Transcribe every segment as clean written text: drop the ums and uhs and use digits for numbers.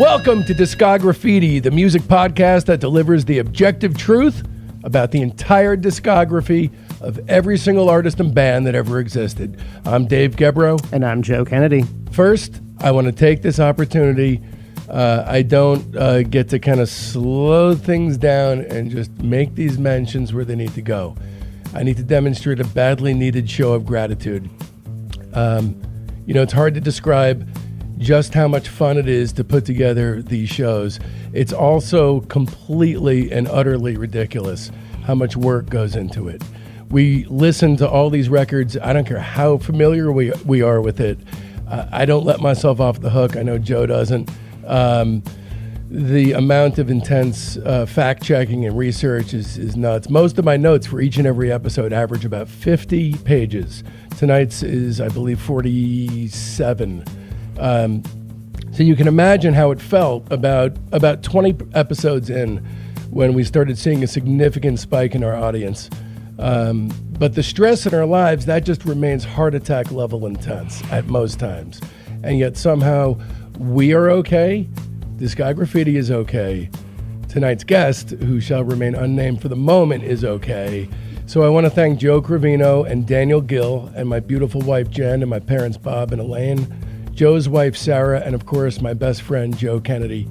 Welcome to Discograffiti, the music podcast that delivers the objective truth about the entire discography of every single artist and band that ever existed. I'm Dave Gebrow. And I'm Joe Kennedy. First, I want to take this opportunity. I don't get to kind of slow things down and just make these mentions where they need to go. I need to demonstrate a badly needed show of gratitude. It's hard to describe just how much fun it is to put together these shows. It's also completely and utterly ridiculous how much work goes into it. We listen to all these records. I don't care how familiar we are with it. I don't let myself off the hook. I know Joe doesn't. The amount of intense fact-checking and research is nuts. Most of my notes for each and every episode average about 50 pages. Tonight's is, I believe, 47. So you can imagine how it felt about 20 episodes in when we started seeing a significant spike in our audience. But the stress in our lives, that just remains heart attack level intense at most times. And yet somehow we are okay. Discograffiti is okay. Tonight's guest, who shall remain unnamed for the moment, is okay. So I want to thank Joe Cravino and Daniel Gill and my beautiful wife Jen and my parents Bob and Elaine, Joe's wife Sarah, and of course my best friend Joe Kennedy.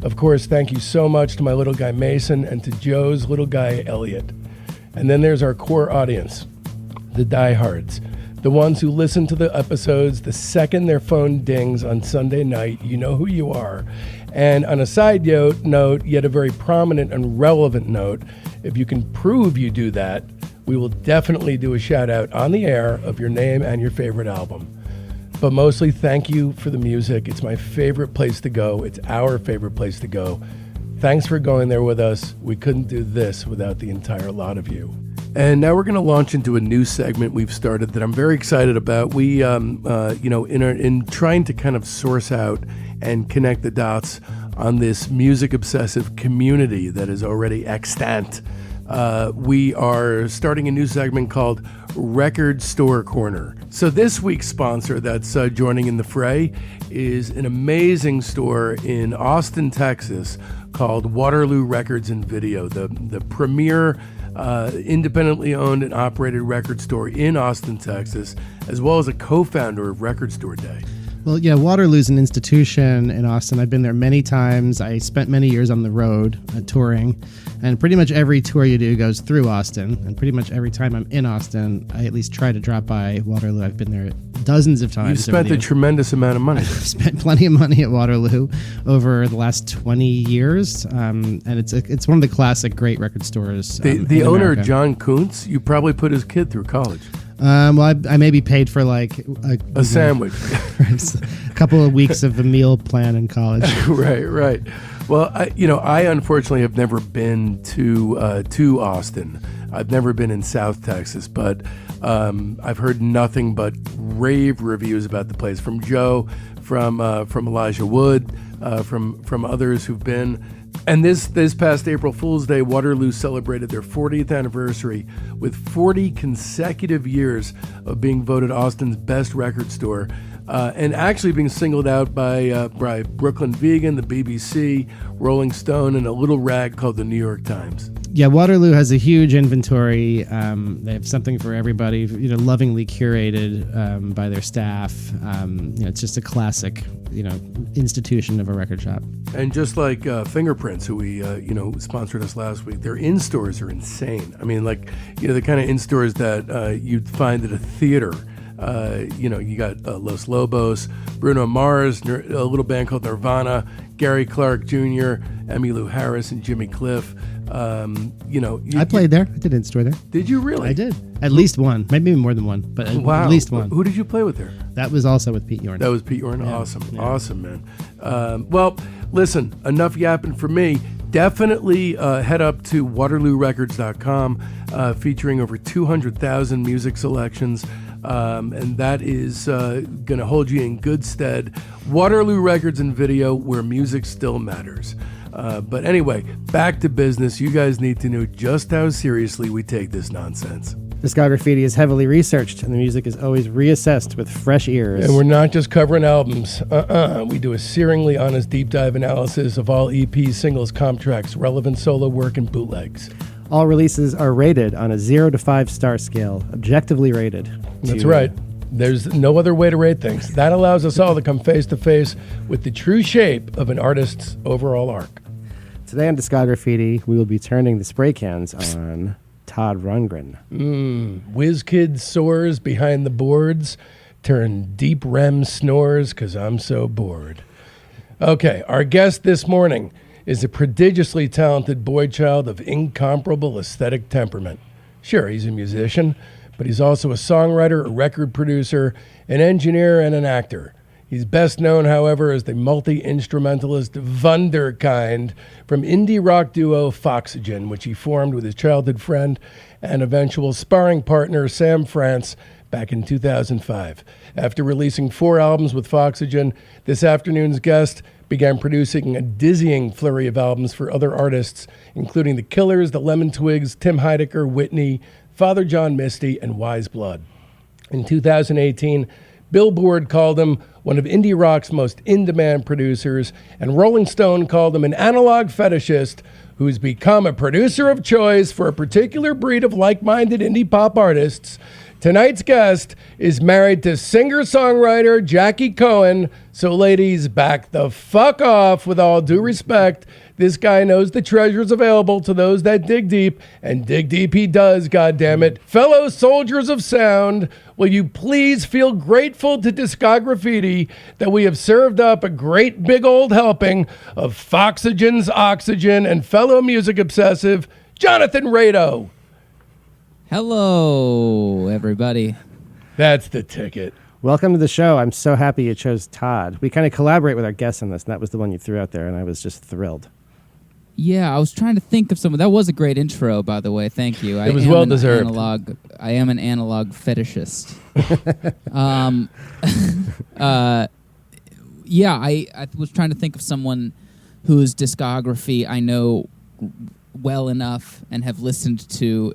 Of course, thank you so much to my little guy Mason and to Joe's little guy Elliot. And then there's our core audience, the diehards, the ones who listen to the episodes the second their phone dings on Sunday night. You know who you are. And on a side note, yet a very prominent and relevant note, if you can prove you do that, we will definitely do a shout out on the air of your name and your favorite album. But mostly, thank you for the music. It's my favorite place to go. It's our favorite place to go. Thanks for going there with us. We couldn't do this without the entire lot of you. And now we're going to launch into a new segment we've started that I'm very excited about. We, in trying to kind of source out and connect the dots on this music obsessive community that is already extant, we are starting a new segment called Record Store Corner. So this week's sponsor that's joining in the fray is an amazing store in Austin, Texas called Waterloo Records and Video, the premier independently owned and operated record store in Austin, Texas, as well as a co-founder of Record Store Day. Well, yeah, Waterloo's an institution in Austin. I've been there many times. I spent many years on the road touring, and pretty much every tour you do goes through Austin. And pretty much every time I'm in Austin, I at least try to drop by Waterloo. I've been there dozens of times. You've spent a tremendous amount of money. I've spent plenty of money at Waterloo over the last 20 years, and it's one of the classic great record stores. The owner, John Kuntz, you probably put his kid through college. Well, I maybe paid for like a sandwich, a couple of weeks of the meal plan in college. Right. Well, I unfortunately have never been to Austin. I've never been in South Texas, but I've heard nothing but rave reviews about the place from Joe, from Elijah Wood, from others who've been. And this past April Fool's Day, Waterloo celebrated their 40th anniversary with 40 consecutive years of being voted Austin's best record store, and actually being singled out by Brooklyn Vegan, the BBC, Rolling Stone, and a little rag called the New York Times. Yeah, Waterloo has a huge inventory. They have something for everybody, lovingly curated by their staff. It's just a classic, institution of a record shop. And just like Fingerprints, who we, sponsored us last week, their in-stores are insane. I mean, the kind of in-stores that you'd find at a theater. You got Los Lobos, Bruno Mars, a little band called Nirvana, Gary Clark Jr., Emmylou Harris, and Jimmy Cliff. I played there. I did in-store there. Did you really? I did. At least one. Maybe more than one, but at least one. Who did you play with there? That was also with Pete Yorn. That was Pete Yorn. Yeah. Awesome, man. Well, listen, enough yapping for me. Definitely head up to waterloorecords.com, featuring over 200,000 music selections. And that is going to hold you in good stead. Waterloo Records and Video, where music still matters. But anyway, back to business. You guys need to know just how seriously we take this nonsense. Discography is heavily researched, and the music is always reassessed with fresh ears. And we're not just covering albums. We do a searingly honest deep dive analysis of all EPs, singles, comp tracks, relevant solo work, and bootlegs. All releases are rated on a 0 to 5 star scale, objectively rated. That's right. There's no other way to rate things. That allows us all to come face to face with the true shape of an artist's overall arc. Today on Discography, we will be turning the spray cans on Todd Rundgren. Whiz kid soars behind the boards, turn deep REM snores because I'm so bored. Okay, our guest this morning is a prodigiously talented boy child of incomparable aesthetic temperament. Sure, he's a musician, but he's also a songwriter, a record producer, an engineer, and an actor. He's best known, however, as the multi-instrumentalist Wunderkind from indie rock duo Foxygen, which he formed with his childhood friend and eventual sparring partner Sam France back in 2005. After releasing 4 albums with Foxygen, this afternoon's guest began producing a dizzying flurry of albums for other artists, including The Killers, The Lemon Twigs, Tim Heidecker, Whitney, Father John Misty, and Wise Blood. In 2018, Billboard called him one of indie rock's most in-demand producers, and Rolling Stone called him an analog fetishist who's become a producer of choice for a particular breed of like-minded indie pop artists. Tonight's guest is married to singer-songwriter Jackie Cohen. So ladies, back the fuck off. With all due respect, this guy knows the treasures available to those that dig deep, and dig deep he does, goddammit. Fellow soldiers of sound, will you please feel grateful to Discography that we have served up a great big old helping of Foxygen's Oxygen and fellow music obsessive Jonathan Rado. Hello, everybody. That's the ticket. Welcome to the show. I'm so happy you chose Todd. We kind of collaborate with our guests on this, and that was the one you threw out there, and I was just thrilled. Yeah, I was trying to think of someone. That was a great intro, by the way. Thank you. It was well deserved. I am an analog fetishist. Yeah, I was trying to think of someone whose discography I know well enough and have listened to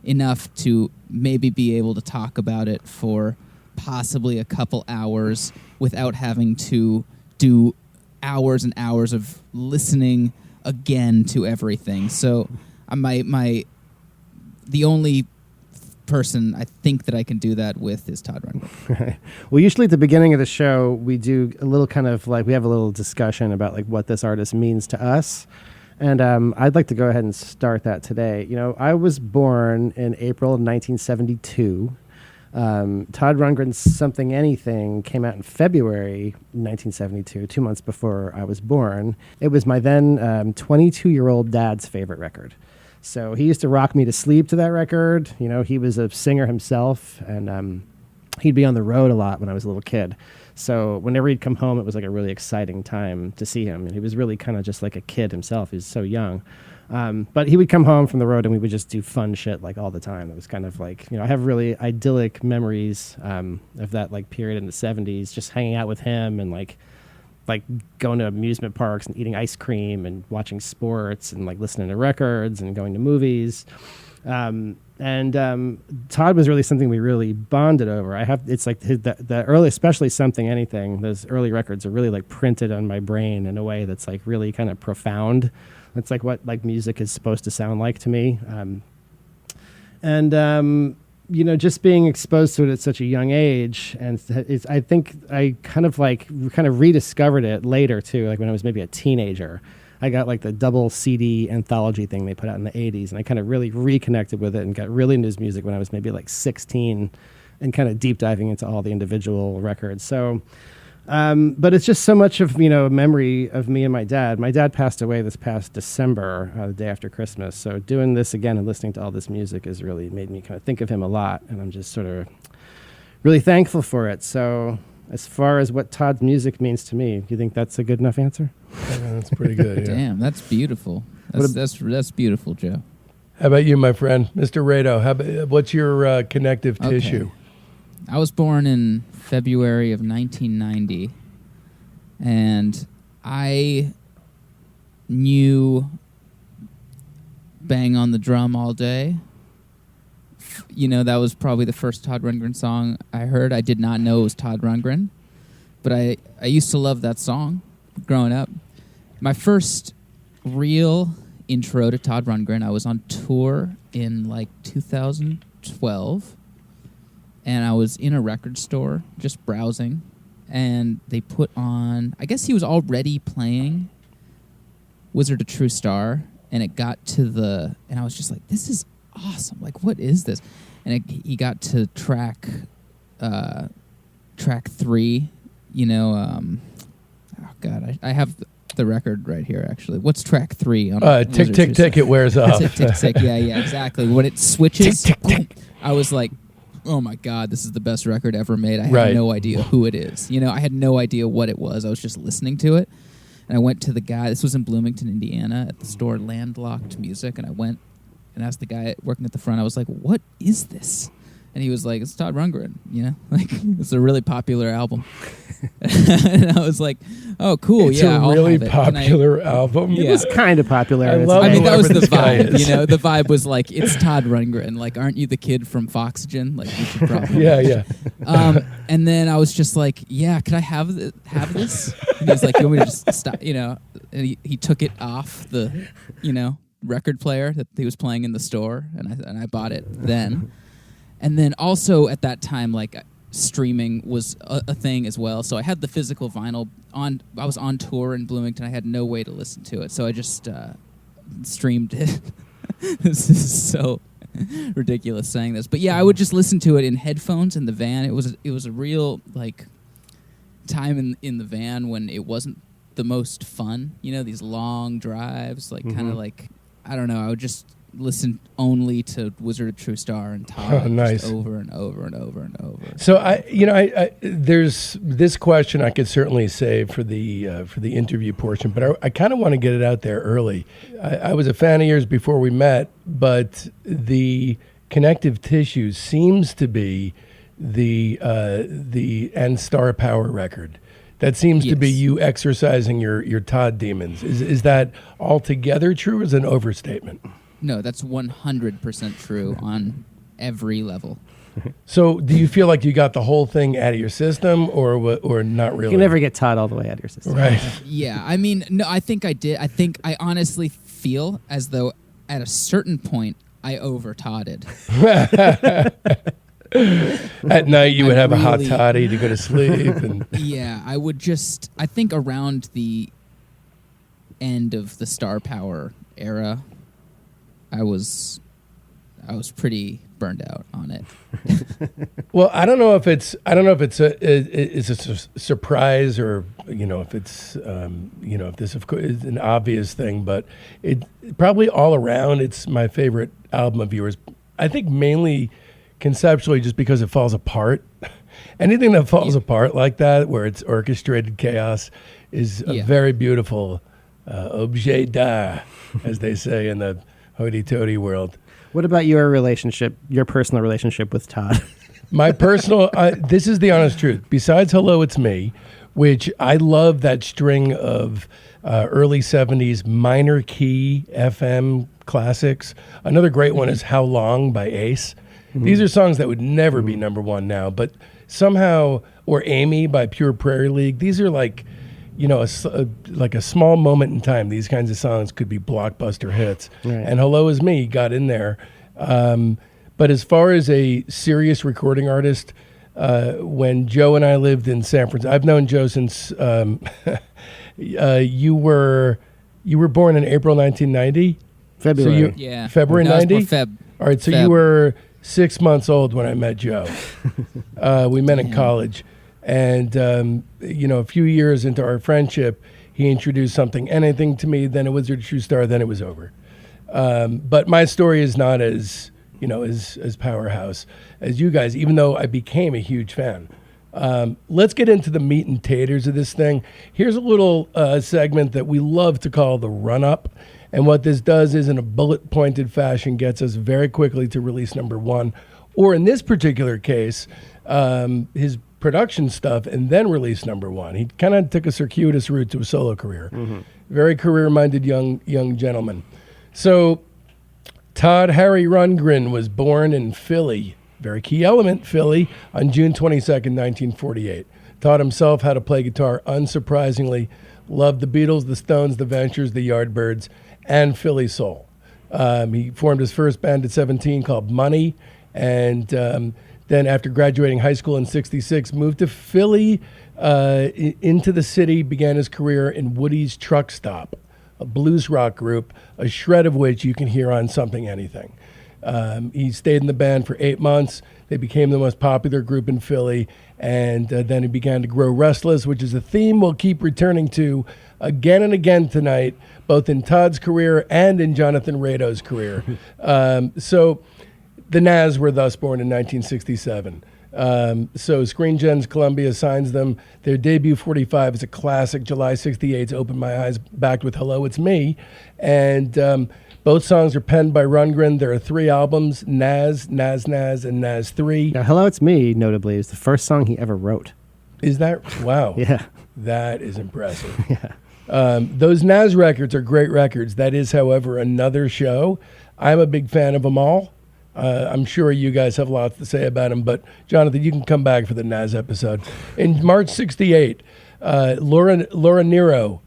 enough to maybe be able to talk about it for possibly a couple hours without having to do hours and hours of listening again to everything. So the only person I think that I can do that with is Todd Rundgren. Well, usually at the beginning of the show, we do a little kind of like, we have a little discussion about like what this artist means to us. And I'd like to go ahead and start that today. You know, I was born in April of 1972. Todd Rundgren's Something Anything came out in February 1972, 2 months before I was born. It was my then 22-year-old dad's favorite record. So he used to rock me to sleep to that record. You know, he was a singer himself, and he'd be on the road a lot when I was a little kid. So whenever he'd come home, it was like a really exciting time to see him. And he was really kind of just like a kid himself. He was so young. But he would come home from the road and we would just do fun shit like all the time. It was kind of like, you know, I have really idyllic memories of that like period in the 70s, just hanging out with him and like going to amusement parks and eating ice cream and watching sports and like listening to records and going to movies. Todd was really something we really bonded over. It's like the early, especially Something Anything, those early records are really like printed on my brain in a way that's like really kind of profound. It's like what like music is supposed to sound like to me. You know, just being exposed to it at such a young age, and I think I kind of rediscovered it later too, like when I was maybe a teenager. I got like the double CD anthology thing they put out in the 80s, and I kind of really reconnected with it and got really into his music when I was maybe like 16 and kind of deep diving into all the individual records. So, but it's just so much of, you know, a memory of me and my dad. My dad passed away this past December, the day after Christmas. So doing this again and listening to all this music has really made me kind of think of him a lot, and I'm just sort of really thankful for it. So as far as what Todd's music means to me, do you think that's a good enough answer? Yeah, that's pretty good. Yeah. Damn, that's beautiful. That's beautiful, Joe. How about you, my friend, Mr. Rado? What's your connective tissue? I was born in February of 1990, and I knew Bang on the Drum all day. that was probably the first Todd Rundgren song I heard. I did not know it was Todd Rundgren, but I used to love that song growing up. My first real intro to Todd Rundgren, I was on tour in like 2012, and I was in a record store just browsing, and they put on, I guess he was already playing Wizard of True Star, and it got to and I was just like, this is awesome. Like, what is this? And he got to track 3, oh God, I have the record right here, actually. What's track 3? On tick, tick, tick, it wears off. Tick, tick, tick, yeah, exactly. When it switches, tick, tick, tick. I was like, oh my God, this is the best record ever made. I had Right. no idea who it is. I had no idea what it was. I was just listening to it. And I went to the guy, this was in Bloomington, Indiana, at the store Landlocked Music, and I went and asked the guy working at the front, I was like, what is this? And he was like, it's Todd Rundgren, like, it's a really popular album. And I was like, oh, cool, It's yeah, a I'll really have it. popular album. Yeah. It was kind of popular. I at its love I mean, time. that was whoever the this guy vibe, is. The vibe was like, it's Todd Rundgren. Like, aren't you the kid from Foxygen? Like, you should probably. Yeah. And then I was just like, yeah, could I have this? And he was like, you want me to just stop, And he took it off the, record player that he was playing in the store, and I bought it then. And then also at that time, like, streaming was a thing as well. So I had the physical vinyl on. I was on tour in Bloomington. I had no way to listen to it, so I just streamed it. This is so ridiculous saying this, but yeah, I would just listen to it in headphones in the van. It was a real like time in the van when it wasn't the most fun. These long drives, like kind of like, I don't know. I would just listen only to Wizard of True Star and Todd nice. just over and over and over and over. So I there's this question I could certainly save for the interview portion, but I kind of want to get it out there early. I was a fan of yours before we met, but the connective tissue seems to be the and Star Power record. That seems to be you exercising your Todd demons. Is that altogether true, or is it an overstatement? No, that's 100% true on every level. So do you feel like you got the whole thing out of your system, or not really? You can never get Todd all the way out of your system. Right. Yeah, I mean, no, I think I did. I think I honestly feel as though at a certain point I over-Todded. At night you would have a hot really- toddy to go to sleep. And Yeah, I think around the end of the Star Power era, I was pretty burned out on it. well, I don't know if it's a surprise, or if it's if this of course is an obvious thing, but it probably all around it's my favorite album of yours. I think mainly conceptually just because it falls apart. Anything that falls apart like that, where it's orchestrated chaos, is a very beautiful objet d'art, as they say in the hoity-toity world. What about your personal relationship with Todd? My personal, this is the honest truth. Besides Hello, It's Me, which I love that string of early 70s minor key FM classics. Another great one is How Long by Ace. These are songs that would never be number one now, but somehow, or Amy by Pure Prairie League. These are like, like a small moment in time. These kinds of songs could be blockbuster hits. Right. And Hello Is Me got in there. But as far as a serious recording artist, when Joe and I lived in San Francisco, I've known Joe since you were born in April 1990. February. Yeah. February No, it's more 90? Feb. All right, so Feb. you were 6 months old when I met Joe. We met in college. And, a few years into our friendship, he introduced something, anything to me, then it was a True Star, then it was over. But my story is not as powerhouse as you guys, even though I became a huge fan. Let's get into the meat and taters of this thing. Here's a little segment that we love to call the run-up. And what this does is, in a bullet-pointed fashion, gets us very quickly to release number one. Or in this particular case, his production stuff, and then release number one. He kind of took a circuitous route to a solo career. Very career-minded young gentleman. So Todd Harry Rundgren was born in Philly, very key element, Philly, on June 22nd, 1948. Todd himself had to play guitar, unsurprisingly, loved the Beatles, the Stones, the Ventures, the Yardbirds, and Philly soul. He formed his first band at 17 called Money, and then after graduating high school in 66, moved to Philly, into the city, began his career in Woody's Truck Stop, a blues rock group, a shred of which you can hear on Something Anything. He stayed in the band for 8 months. They became the most popular group in Philly, and then he began to grow restless, which is a theme we'll keep returning to again and again tonight, both in Todd's career and in Jonathan Rado's career. So the Nazz were thus born in 1967. So Screen Gems Columbia signs them. Their debut 45 is a classic. July 68's Open My Eyes, backed with Hello, It's Me. And both songs are penned by Rundgren. There are 3 albums, Nazz, Nazz, Nazz, and Nazz 3. Now, Hello, It's Me, notably, is the first song he ever wrote. Is that? Wow. Yeah. That is impressive. Yeah. Those Nazz records are great records. That is, however, another show. I'm a big fan of them all. I'm sure you guys have lots to say about them, but Jonathan, you can come back for the Nazz episode. In March 68, Laura Nero,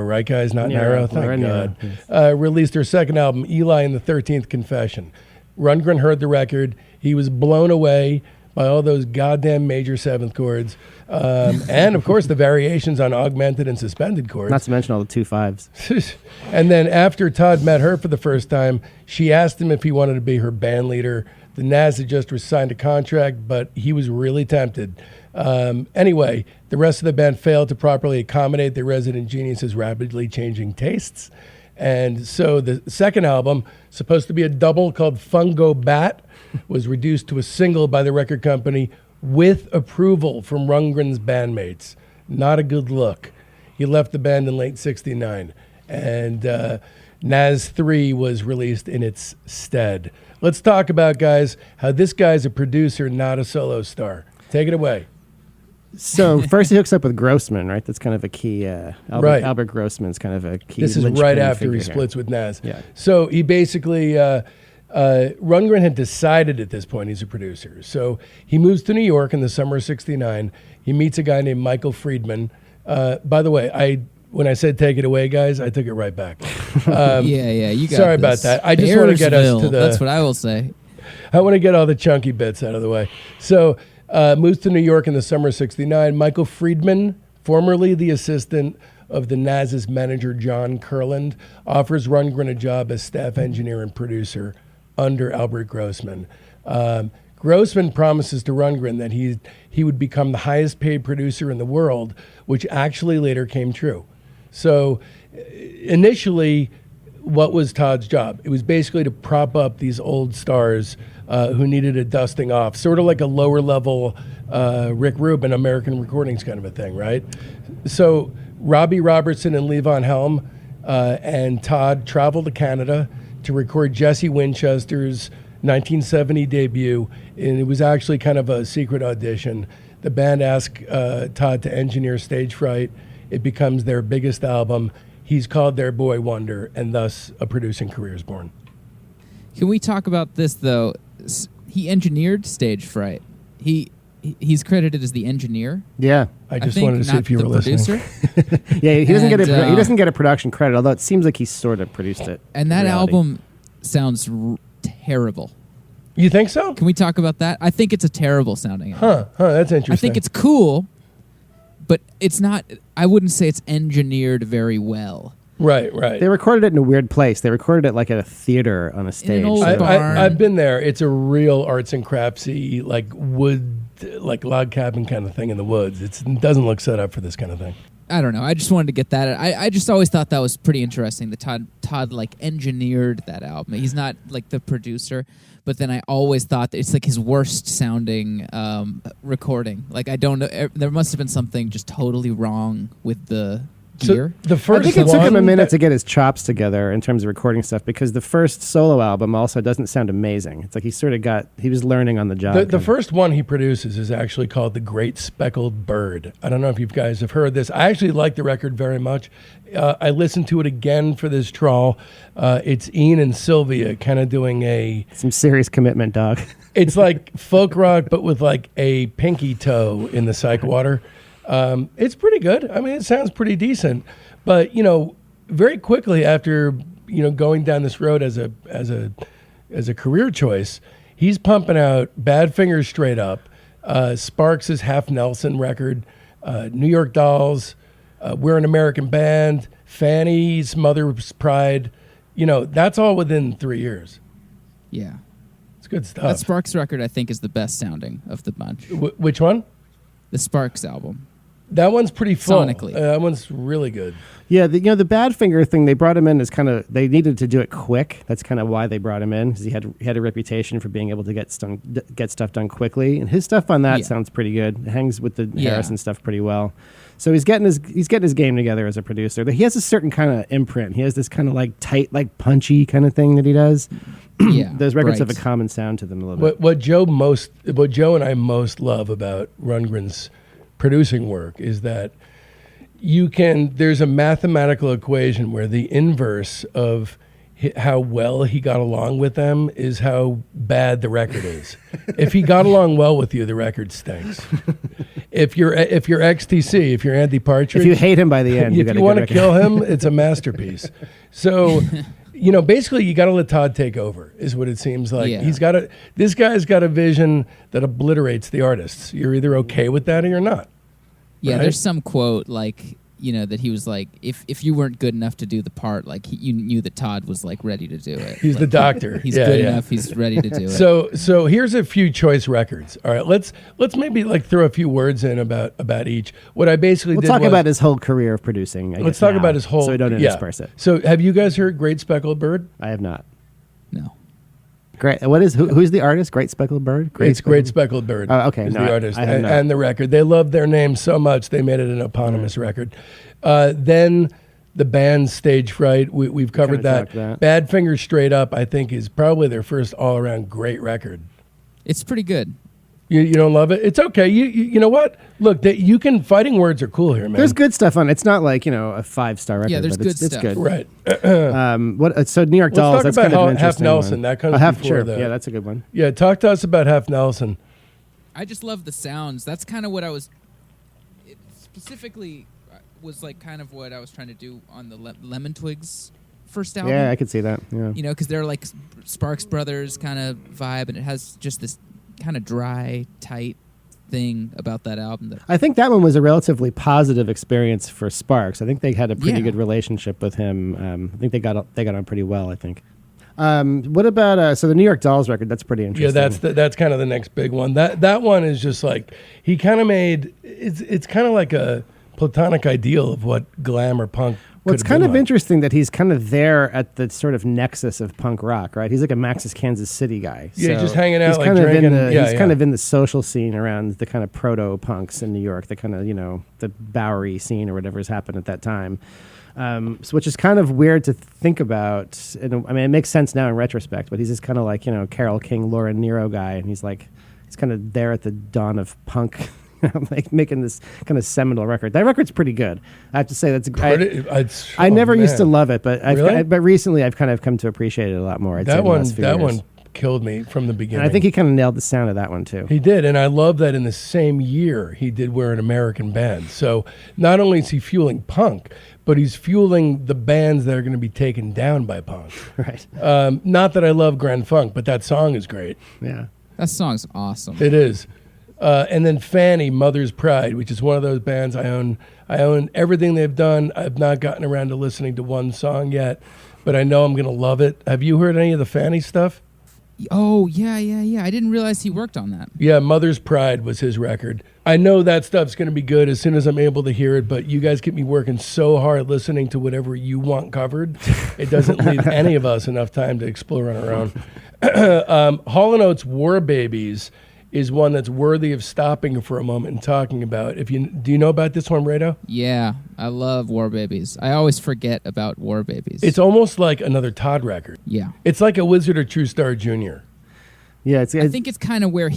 right guys? Not Nero, thank Laura God. Nero, yes. Released her second album, Eli and the 13th Confession. Rundgren heard the record. He was blown away by all those goddamn major 7th chords. And, of course, the variations on augmented and suspended chords. Not to mention all the 2 5s. And then after Todd met her for the first time, she asked him if he wanted to be her band leader. The Nazz had just signed a contract, but he was really tempted. Anyway, the rest of the band failed to properly accommodate the resident genius's rapidly changing tastes. And so the second album, supposed to be a double called Fungo Bat, was reduced to a single by the record company with approval from Rundgren's bandmates. Not a good look. He left the band in late 69. And Nazz 3 was released in its stead. Let's talk about, guys, how this guy's a producer, not a solo star. Take it away. So first he hooks up with Grossman, right? That's kind of a key. Right. Albert Grossman's kind of a key. This is linchpin right after figure he here. splits with Nazz. Yeah. So he basically, Rundgren had decided at this point he's a producer. So he moves to New York in the summer of 69. He meets a guy named Michael Friedman. By the way, when I said take it away, guys, I took it right back. Yeah, you got Sorry this. about that. I just want to get us to the... That's what I will say. I want to get all the chunky bits out of the way. So moves to New York in the summer of 69. Michael Friedman, formerly the assistant of the Nazz's manager, John Kurland, offers Rundgren a job as staff engineer and producer under Albert Grossman. Grossman promises to Rundgren that he would become the highest paid producer in the world, which actually later came true. So initially, what was Todd's job? It was basically to prop up these old stars who needed a dusting off, sort of like a lower level Rick Rubin, American Recordings kind of a thing, right? So Robbie Robertson and Levon Helm and Todd traveled to Canada to record Jesse Winchester's 1970 debut, and it was actually kind of a secret audition. The band asked Todd to engineer Stage Fright. It becomes their biggest album. He's called their boy wonder, and thus a producing career is born. Can we talk about this, though? He engineered Stage Fright. He's credited as the engineer. Yeah. I just think, wanted to see not if you were the listening. producer. Yeah, he doesn't And, he doesn't get a production credit, although it seems like he sort of produced it. And that in reality. album sounds terrible. You think so? Can we talk about that? I think it's a terrible sounding album. That's interesting. I think it's cool, but it's not. I wouldn't say it's engineered very well. Right. They recorded it in a weird place. They recorded it like at a theater on a stage. old So- barn. I've been there. It's a real arts and craftsy, like wood, like log cabin kind of thing in the woods. It doesn't look set up for this kind of thing. I don't know. I just wanted to get that. I just always thought that was pretty interesting. That Todd like engineered that album. He's not like the producer, but then I always thought that it's like his worst sounding recording. Like I don't know. There must have been something just totally wrong with the gear. The I first think it took him a one minute that- to get his chops together in terms of recording stuff because the first solo album also doesn't sound amazing. It's like he was learning on the job. The first one he produces is actually called The Great Speckled Bird. I don't know if you guys have heard this. I actually like the record very much. I listened to it again for this trawl. It's Ian and Sylvia kind of doing Some serious commitment, dog. it's like folk rock, but with like a pinky toe in the psych water. It's pretty good. I mean, it sounds pretty decent. But, very quickly after, going down this road as a career choice, he's pumping out Badfinger Straight Up, Sparks' Half Nelson record, New York Dolls, We're an American Band, Fanny's Mother's Pride. That's all within 3 years. Yeah. It's good stuff. That Sparks record, I think, is the best sounding of the bunch. Which one? The Sparks album. That one's pretty full. Sonically. That one's really good. Yeah, the Badfinger thing, they brought him in as they needed to do it quick. That's kind of why they brought him in, because he had a reputation for being able to get stuff done quickly. And his stuff on that sounds pretty good. It hangs with the Harrison stuff pretty well. So he's getting his game together as a producer. He has a certain kind of imprint. He has this kind of like tight, like punchy kind of thing that he does. Yeah. Those records right. have a common sound to them a little bit. What Joe and I most love about Rundgren's producing work is that there's a mathematical equation where the inverse of how well he got along with them is how bad the record is. If he got along well with you, the record stinks. If you're XTC, if you're Andy Partridge, If you hate him by the end, if you want to kill him, it's a masterpiece. So, basically you got to let Todd take over is what it seems like. Yeah. This guy's got a vision that obliterates the artists. You're either okay with that or you're not. Yeah, right? There's some quote that he was like, if you weren't good enough to do the part, you knew that Todd was like ready to do it. He's the doctor. He's good enough. He's ready to do it. So here's a few choice records. All right, let's maybe throw a few words in about each. What I basically We'll did talk was, about his whole career of producing. let's talk about his whole. so we don't intersperse it. So have you guys heard Great Speckled Bird? I have not. No. Great. Who's the artist? Great Speckled Bird. It's Great Speckled Bird. Oh, okay. Is No, the artist I have not. and the record. They love their name so much they made it an eponymous record. Then the band Stage Fright. We've covered Kinda that. talked that. Badfinger Straight Up, I think, is probably their first all-around great record. It's pretty good. You don't love it? It's okay. You know what? Look, fighting words are cool here, man. There's good stuff on it. It's not like, a 5-star record. Yeah, there's but good it's stuff. good. Right. So New York Dolls, Let's that's talk kind about of an Half interesting Nelson. one. That comes before sure. that. Yeah, that's a good one. Yeah, talk to us about Half Nelson. I just love the sounds. That's kind of what I was... It specifically was kind of what I was trying to do on the Lemon Twigs first album. Yeah, I could see that. Yeah. Because they're like Sparks Brothers kind of vibe, and it has just this kind of dry, tight thing about that album. I think that one was a relatively positive experience for Sparks. I think they had a pretty good relationship with him. I think they got on pretty well, I think. What about so the New York Dolls record? That's pretty interesting. Yeah, that's kind of the next big one. That one is just like he kind of made it's kind of like a platonic ideal of what glam or punk. Well, it's kind of interesting that he's kind of there at the sort of nexus of punk rock, right? He's like a Max's Kansas City guy. Yeah, so just hanging out, he's like kind of drinking. He's kind of in the social scene around the kind of proto punks in New York, the kind of the Bowery scene or whatever's happened at that time. Which is kind of weird to think about. And, I mean, it makes sense now in retrospect, but he's just kind of like Carole King, Laura Nero guy, and he's kind of there at the dawn of punk. Like making this kind of seminal record. That record's pretty good. I have to say I never used to love it, but but recently I've kind of come to appreciate it a lot more. That one killed me from the beginning. And I think he kind of nailed the sound of that one too. He did, and I love that in the same year he did We're an American Band. So not only is he fueling punk, but he's fueling the bands that are going to be taken down by punk. Right. Not that I love Grand Funk, but that song is great. Yeah. That song's awesome. It is. And then Fanny, Mother's Pride, which is one of those bands I own. I own everything they've done. I've not gotten around to listening to one song yet, but I know I'm going to love it. Have you heard any of the Fanny stuff? Oh, yeah. I didn't realize he worked on that. Yeah, Mother's Pride was his record. I know that stuff's going to be good as soon as I'm able to hear it, but you guys keep me working so hard listening to whatever you want covered. It doesn't leave any of us enough time to explore on our own. Hall & Oates' War Babies is one that's worthy of stopping for a moment and talking about. Do you know about this one, Rado? Yeah, I love War Babies. I always forget about War Babies. It's almost like another Todd record. Yeah. It's like a Wizard or True Star Jr. Yeah, I think it's kind of where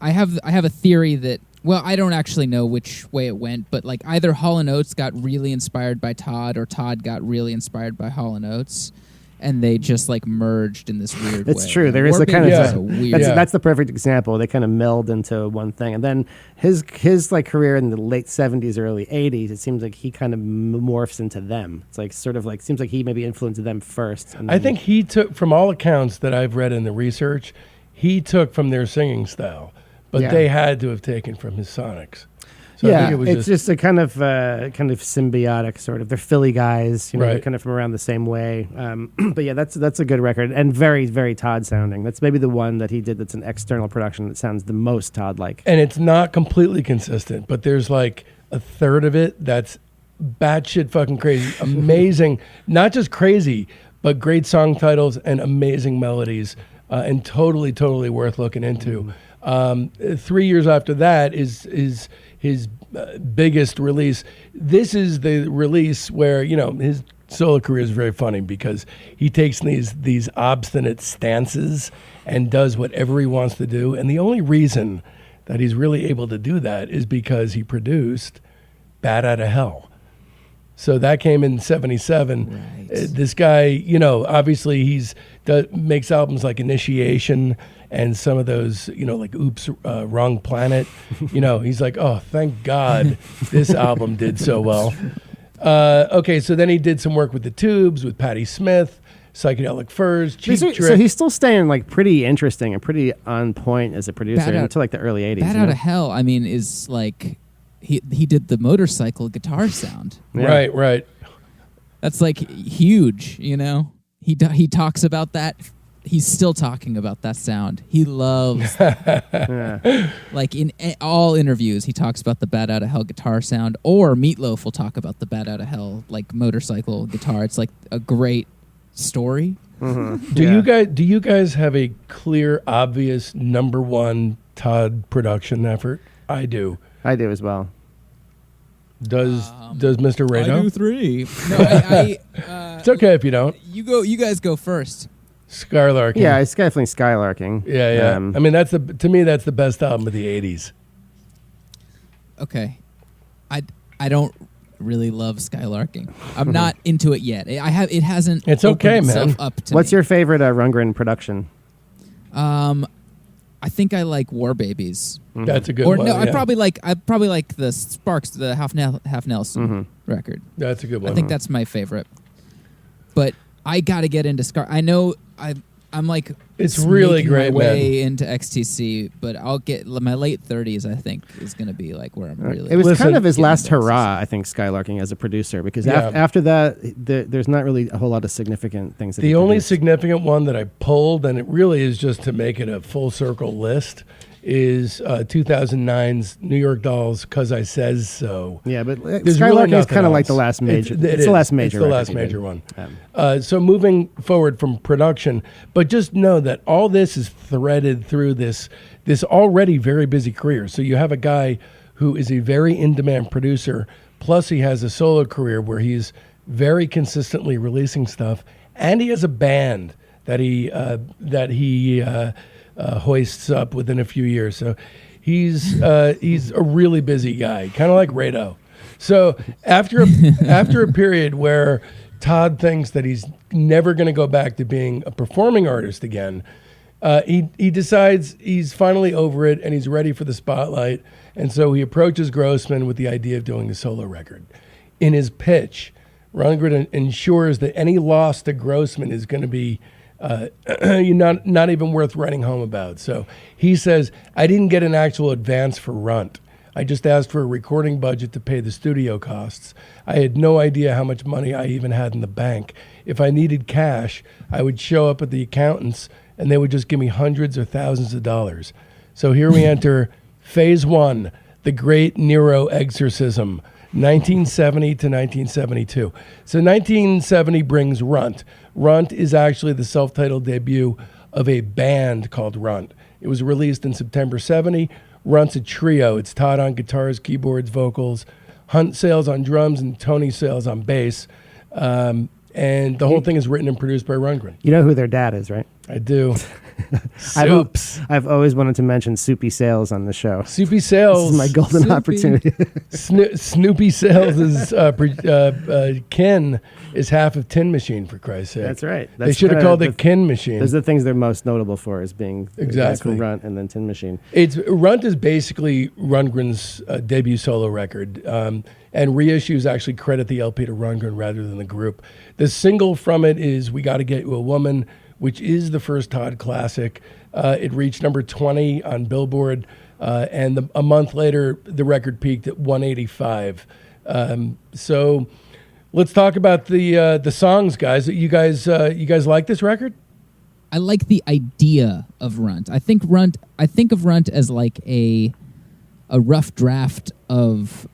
I have a theory that, well, I don't actually know which way it went, but like either Hall & Oates got really inspired by Todd or Todd got really inspired by Hall & Oates, and they just like merged in this weird way. It's true. There War is a kind Babies of is a weird. that's the perfect example. They kind of meld into one thing, and then his like career in the late 70s, early 80s. It seems like he kind of morphs into them. It's like sort of like seems like he maybe influenced them first. And I think he took, from all accounts that I've read in the research, he took from their singing style, but they had to have taken from his sonics. So I think it was it's just a kind of symbiotic sort of. They're Philly guys, you know, they're kind of from around the same way. But yeah, that's a good record and very, very Todd sounding. That's maybe the one that he did that's an external production that sounds the most Todd-like. And it's not completely consistent, but there's like a third of it that's batshit fucking crazy, amazing, not just crazy, but great song titles and amazing melodies, and totally, totally worth looking into. 3 years after that is his biggest release. This is the release where, you know, his solo career is very funny because he takes these obstinate stances and does whatever he wants to do. And the only reason that he's really able to do that is because he produced Bat Out of Hell. So that came in 77. Right. This guy, you know, obviously makes albums like Initiation and some of those, you know, like Oops, Wrong Planet. You know, he's like, oh, thank God this album did so well. Okay, so then he did some work with the Tubes, with Patti Smith, Psychedelic Furs, Cheap Trick. So he's still staying like pretty interesting and pretty on point as a producer until like the early 80s. Bat Out of Hell, I mean, is like he did the motorcycle guitar sound. Yeah. Right. That's like huge, you know. He talks about that. He's still talking about that sound. He loves, like in all interviews, he talks about the Bat Out of Hell guitar sound. Or Meatloaf will talk about the Bat Out of Hell like motorcycle guitar. It's like a great story. Mm-hmm. Do you guys have a clear, obvious number one Todd production effort? I do. I do as well. Does Mr. Rado? I do 3. No, it's okay if you don't. You guys go first. Skylarking. Yeah, it's definitely Skylarking. Yeah. I mean, to me that's the best album of the 80s. Okay. I don't really love Skylarking. I'm not into it yet. It hasn't. It's okay, man. Up to What's me. your favorite Rundgren production? I think I like War Babies. That's a good Or one. no, yeah. I probably like the Sparks, the Half Nelson record. That's a good one. I think that's my favorite. But I got to get into Scar. I know I'm like it's really making great, my way man. into XTC, but I'll get my late 30s. I think is going to be like where I'm really. It was kind of his getting last into hurrah, I think, Skylarking as a producer, because Yeah. after that, there's not really a whole lot of significant things. That The he only produced. significant one that I pulled, and it really is just to make it a full circle list, is 2009's New York Dolls, 'Cause I Says So. Yeah, but There's Skylarking really is nothing kind of like else. the last major. It's It's the last major. It's the record last he did. major one. So moving forward from production, but just know that all this is threaded through this already very busy career. So you have a guy who is a very in-demand producer, plus he has a solo career where he's very consistently releasing stuff, and he has a band that he hoists up within a few years. So he's a really busy guy, kind of like Rado. So after a period where Todd thinks that he's never going to go back to being a performing artist again, he decides he's finally over it and he's ready for the spotlight. And so he approaches Grossman with the idea of doing a solo record. In his pitch, Rundgren ensures that any loss to Grossman is going to be not even worth writing home about. So he says, I didn't get an actual advance for Runt. I just asked for a recording budget to pay the studio costs. I had no idea how much money I even had in the bank. If I needed cash, I would show up at the accountants and they would just give me hundreds or thousands of dollars. So here we enter phase 1, the Great Nero Exorcism, 1970 to 1972. So 1970 brings Runt. Runt is actually the self-titled debut of a band called Runt. It was released in September 70. Runt's a trio. It's Todd on guitars, keyboards, vocals, Hunt Sales on drums, and Tony Sales on bass. And the whole thing is written and produced by Rundgren. You know who their dad is, right? I do. Soups. I've always wanted to mention Soupy Sales on the show. Soupy Sales. This is my golden Soupy. opportunity. Snoopy Sales is Ken is half of Tin Machine, for Christ's sake. That's right. They should have called it Ken Machine. Those are the things they're most notable for, is being Exactly. from Runt and then Tin Machine. Runt is basically Rundgren's debut solo record, and reissues actually credit the LP to Rundgren rather than the group. The single from it is "We Gotta Get You a Woman," which is the first Todd classic. It reached number 20 on Billboard, and a month later, the record peaked at 185. So let's talk about the songs, guys. You guys like this record? I like the idea of Runt. I think of Runt as like a rough draft of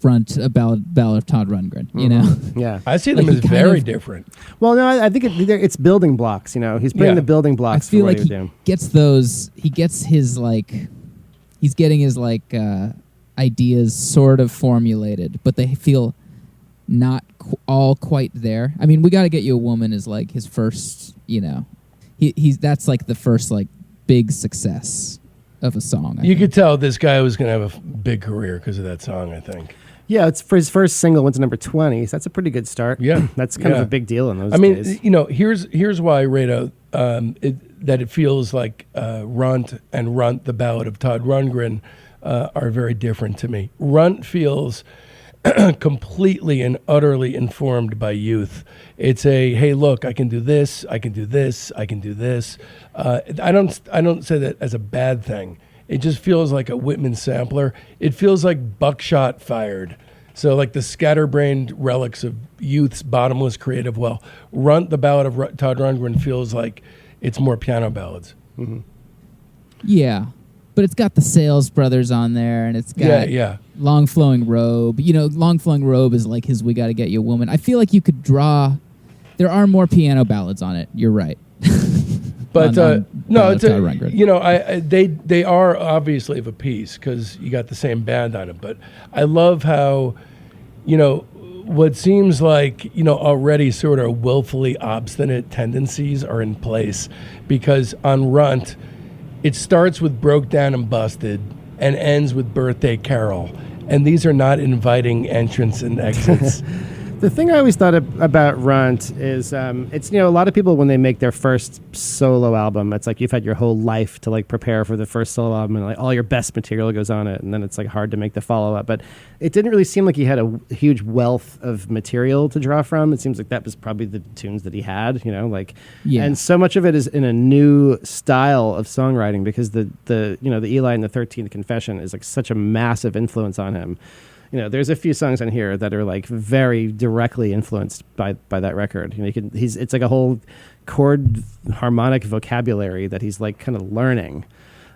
Runt, a ballad of Todd Rundgren. You know, Yeah. I see them Like as he kind very of- different. Well, no, I think it's building blocks. You know, he's putting Yeah. the building I blocks feel for what like you're he doing. gets those. He gets his he's getting his ideas sort of formulated, but they feel not all quite there. I mean, "We Gotta Get You a Woman" is like his first. You know, he's that's like the first like big success of a song. I You think. could tell this guy was going to have a big career because of that song, I think. Yeah, it's for his first single went to number 20. So that's a pretty good start. Yeah. That's kind of Yeah. a big deal in those I mean, days. here's why, Rado, that it feels like Runt and Runt, the ballad of Todd Rundgren, are very different to me. Runt feels completely and utterly informed by youth. It's a, hey, look, I can do this, I can do this, I can do this. I don't say that as a bad thing. It just feels like a Whitman sampler. It feels like buckshot fired. So like the scatterbrained relics of youth's bottomless creative well. Runt, the ballad of Todd Rundgren, feels like it's more piano ballads. Yeah, but it's got the Sales Brothers on there, and it's got Yeah. Long Flowing Robe. You know, Long Flowing Robe is like his "We Gotta Get You a Woman." I feel like you could draw. There are more piano ballads on it. You're right. But on no, Ballad it's of Todd Rundgren. you know, they are obviously of a piece because you got the same band on it. But I love how, you know, what seems like, you know, already sort of willfully obstinate tendencies are in place, because on Runt, it starts with "Broke Down and Busted" and ends with "Birthday Carol," and these are not inviting entrance and exits. The thing I always thought about Runt is it's, you know, a lot of people when they make their first solo album, it's like you've had your whole life to like prepare for the first solo album, and like all your best material goes on it, and then it's like hard to make the follow up. But it didn't really seem like he had a huge wealth of material to draw from. It seems like that was probably the tunes that he had, you know, like, Yeah. and so much of it is in a new style of songwriting, because the you know, the Eli and the 13th Confession is like such a massive influence on him. You know, there's a few songs on here that are like very directly influenced by that record. You know, it's like a whole chord harmonic vocabulary that he's like kind of learning.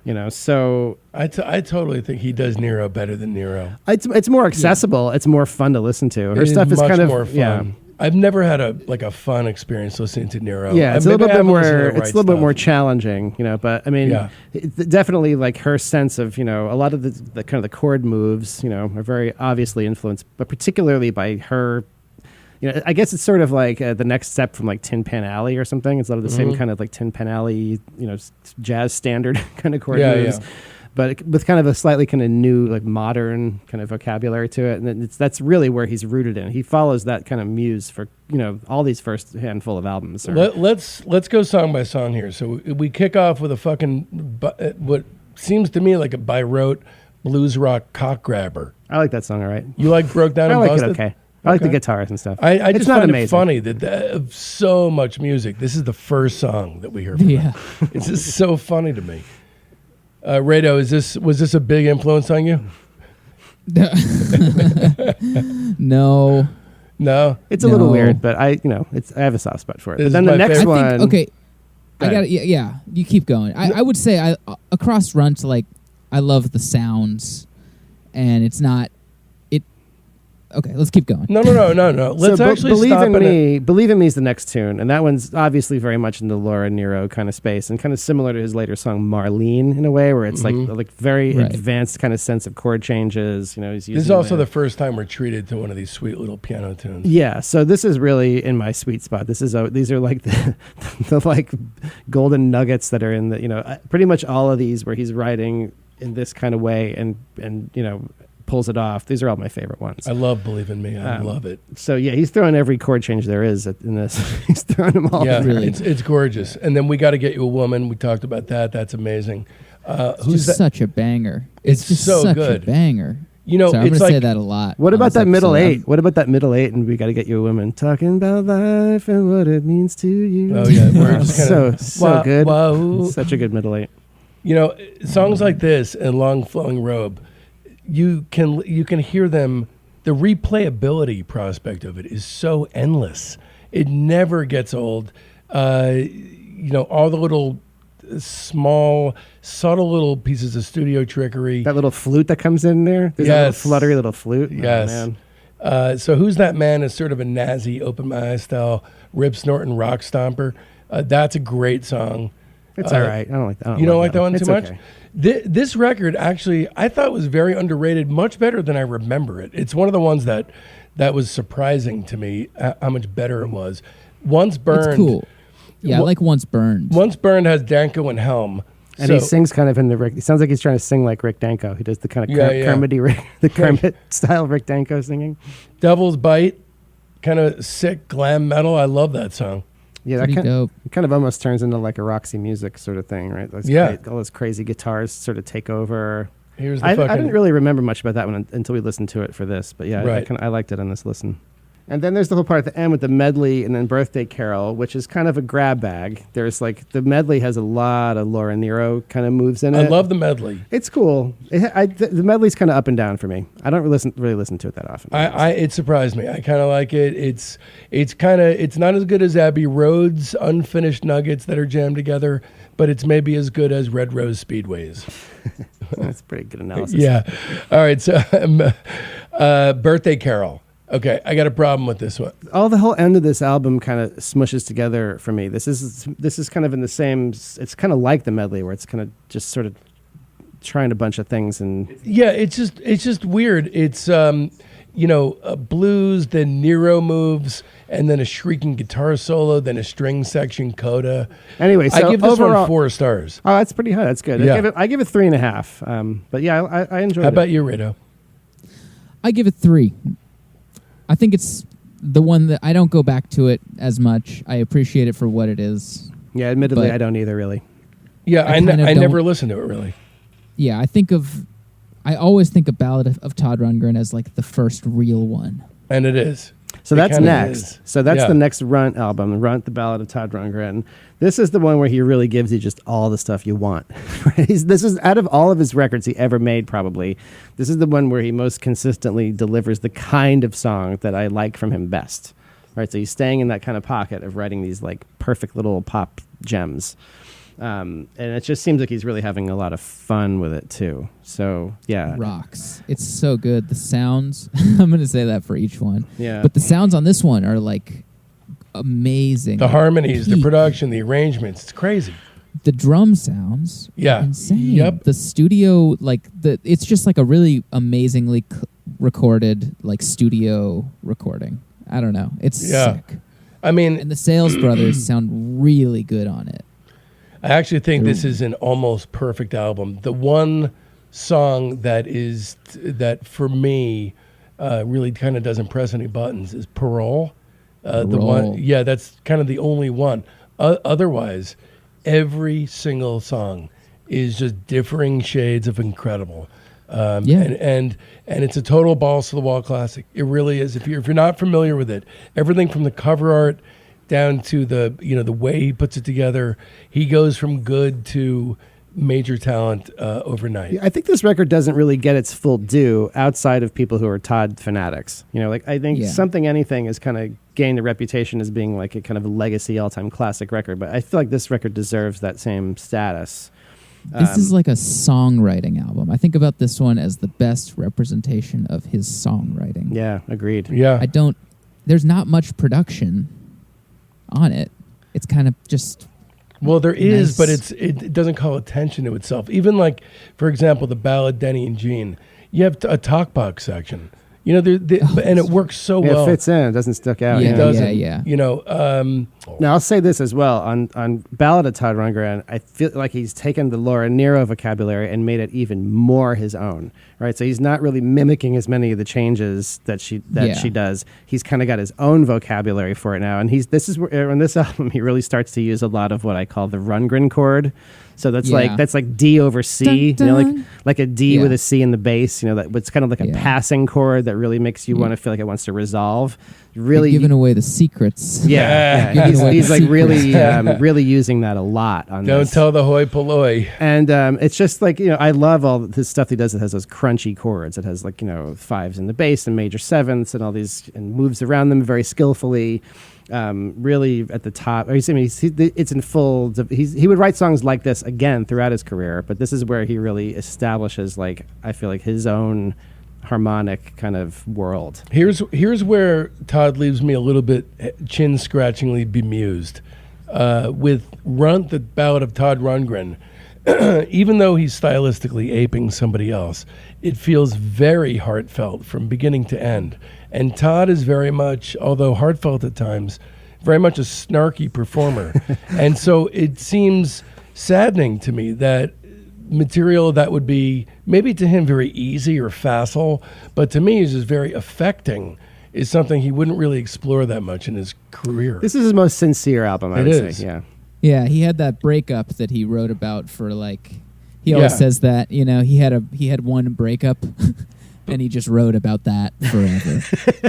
You know, so I totally think he does Nero better than Nero. it's more accessible. It's more fun to listen to. Her It stuff is much kind of more fun. yeah. I've never had a fun experience listening to Nero. Yeah, it's a Maybe little I bit haven't more. listened to the It's a right little bit more stuff. challenging, you know. But I mean, Yeah. definitely like her sense of, you know, a lot of the kind of the chord moves, you know, are very obviously influenced, but particularly by her. You know, I guess it's sort of like the next step from like Tin Pan Alley or something. It's a lot of the same kind of like Tin Pan Alley, you know, jazz standard kind of chord moves. Yeah. But with kind of a slightly kind of new, like modern kind of vocabulary to it, and that's really where he's rooted in. He follows that kind of muse for, you know, all these first handful of albums. Let's go song by song here. So we kick off with a fucking what seems to me like a Bayreuth blues rock cock grabber. I like that song, all right. You like Broke Down I and like Busted? it okay. I like the Okay. guitars and stuff. I It's just not find it amazing. funny that of so much music, this is the first song that we hear from Yeah. him. It's just so funny to me. Rado, was this a big influence on you? No. No. It's a little No. weird, but I have a soft spot for it. This But is then my the next favorite. I one, think, okay. Go I got ahead. it. Yeah, you keep going. I would say across Runt, like, I love the sounds, and it's not Okay, let's keep going. No. Let's actually Believe stop in in Me. Believe in Me is the next tune, and that one's obviously very much in the Laura Nyro kind of space, and kind of similar to his later song Marlene in a way, where it's like very Right. advanced kind of sense of chord changes. He's using. This is also the first time we're treated to one of these sweet little piano tunes. Yeah, so this is really in my sweet spot. These are like the like golden nuggets that are in the pretty much all of these where he's writing in this kind of way and pulls it off. These are all my favorite ones. I love Believe in Me. I love it. So yeah, he's throwing every chord change there is in this. He's throwing them all. Yeah, Really. it's gorgeous. And then We Got to Get You a Woman. We talked about that. That's amazing. Who's such a banger? It's just so such good. a banger. I'm I'm going gonna say that a lot. What on about this that middle episode. eight? What about that middle eight? And We Got to Get You a Woman. Talking about life and what it means to you. Oh yeah, we're just so good. Wow. Such a good middle eight. Songs like this and Long Flowing Robe, you can hear them. The replayability prospect of it is so endless. It never gets old. All the little small, subtle little pieces of studio trickery. That little flute that comes in there. There's a little fluttery little flute. Yes. Oh, man. So Who's That Man is sort of a Nazi, Open My Eyes style, Rip Snorton rock stomper. That's a great song. It's all right. I don't like that. You don't like that one It's too much? okay. This record, actually, I thought was very underrated, much better than I remember it. It's one of the ones that was surprising to me, how much better it was. Once Burned. It's cool. Yeah, I like Once Burned. Once Burned has Danko and Helm. And he sings kind of in the Rick. It sounds like he's trying to sing like Rick Danko. He does the kind of Kermit-y the Kermit style Rick Danko singing. Devil's Bite, kind of sick glam metal. I love that song. Yeah, Pretty dope. It kind of almost turns into like a Roxy Music sort of thing, right? All those crazy guitars sort of take over. Here's the I fucking... didn't really remember much about that one until we listened to it for this, but yeah, Right. I liked it on this listen. And then there's the whole part at the end with the medley and then Birthday Carol, which is kind of a grab bag. There's like the medley has a lot of Laura Nyro kind of moves in it. I love the medley. It's cool. The medley's kind of up and down for me. I don't really listen to it that often. It surprised me. I kind of like it. It's not as good as Abbey Road's unfinished nuggets that are jammed together, but it's maybe as good as Red Rose Speedways. That's pretty good analysis. Yeah. All right. So, Birthday Carol. Okay, I got a problem with this one. The whole end of this album kind of smushes together for me. This is kind of in the same. It's kind of like the medley where it's kind of just sort of trying a bunch of things and. Yeah, it's just weird. It's a blues, then Nero moves, and then a shrieking guitar solo, then a string section coda. Anyway, so I give this overall, one 4 stars. Oh, that's pretty high. That's good. Yeah. I give it 3.5. But yeah, I enjoyed it. How about you, Rado? I give it 3. I think it's the one that I don't go back to it as much. I appreciate it for what it is. Yeah, admittedly, But I don't either, really. Yeah, I kind of never don't- listened to it, really. Yeah, I always think of Ballad of Todd Rundgren as like the first real one. And it is. So It that's kinda next. is. So that's Yeah. the next Runt album, Runt, the Ballad of Todd Rundgren. This is the one where he really gives you just all the stuff you want. This is out of all of his records he ever made, probably. This is the one where he most consistently delivers the kind of song that I like from him best. Right, so he's staying in that kind of pocket of writing these like perfect little pop gems. And it just seems like he's really having a lot of fun with it too. So yeah, Rocks. It's so good. The sounds, I'm going to say that for each one. Yeah. But the sounds on this one are like amazing. The harmonies, the Peak. production, the arrangements. It's crazy. The drum sounds. Yeah. Insane. Yep. The studio, it's just like a really amazingly recorded, like studio recording. I don't know. It's sick. I mean, And the Sales Brothers sound really good on it. I actually think this is an almost perfect album. The one song that for me really kind of doesn't press any buttons is Parole. The one, Parole. that's kind of the only one. Otherwise, every single song is just differing shades of incredible. And it's a total balls to the wall classic. It really is. If you're not familiar with it, everything from the cover art down to the way he puts it together, he goes from good to major talent overnight. Yeah, I think this record doesn't really get its full due outside of people who are Todd fanatics. I think Something Anything has kind of gained a reputation as being like a kind of a legacy all-time classic record, but I feel like this record deserves that same status. This is like a songwriting album. I think about this one as the best representation of his songwriting. Yeah, agreed. Yeah. There's not much production on it. It's kind of just... Well, there is, nice. but it doesn't call attention to itself. Even like, for example, the ballad Denny and Jean, you have a talk box section. You know, and it works so Yeah, well. it fits in. It doesn't stick out. Yeah. It doesn't. yeah. You know, Now, I'll say this as well. On Ballad of Todd Rundgren, I feel like he's taken the Laura Nyro vocabulary and made it even more his own, right? So he's not really mimicking as many of the changes that she does. He's kind of got his own vocabulary for it now. And this is where on this album, he really starts to use a lot of what I call the Rundgren chord. So that's like D over C, dun, you know, dun. like a D with a C in the bass. You know, that it's kind of like a passing chord that really makes you want to feel like it wants to resolve. Really You're giving away the secrets. Yeah. He's like really really using that a lot on don't this. tell the hoi polloi. And it's just like, you know, I love all this stuff he does that has those crunchy chords. It has like, you know, fives in the bass and major sevenths and all these, and moves around them very skillfully. Really at the top. It's in full. He would write songs like this again throughout his career, but this is where he really establishes, like, I feel like his own harmonic kind of world. Here's where Todd leaves me a little bit chin scratchingly bemused. With the Ballad of Todd Rundgren, even though he's stylistically aping somebody else, it feels very heartfelt from beginning to end. And Todd is very much, although heartfelt at times, very much a snarky performer. And so it seems saddening to me that material that would be maybe to him very easy or facile, but to me is just very affecting, is something he wouldn't really explore that much in his career. This is his most sincere album, I would say. Yeah. Yeah, he had that breakup that he wrote about for like... He always says that, you know, he had one breakup... And he just wrote about that forever.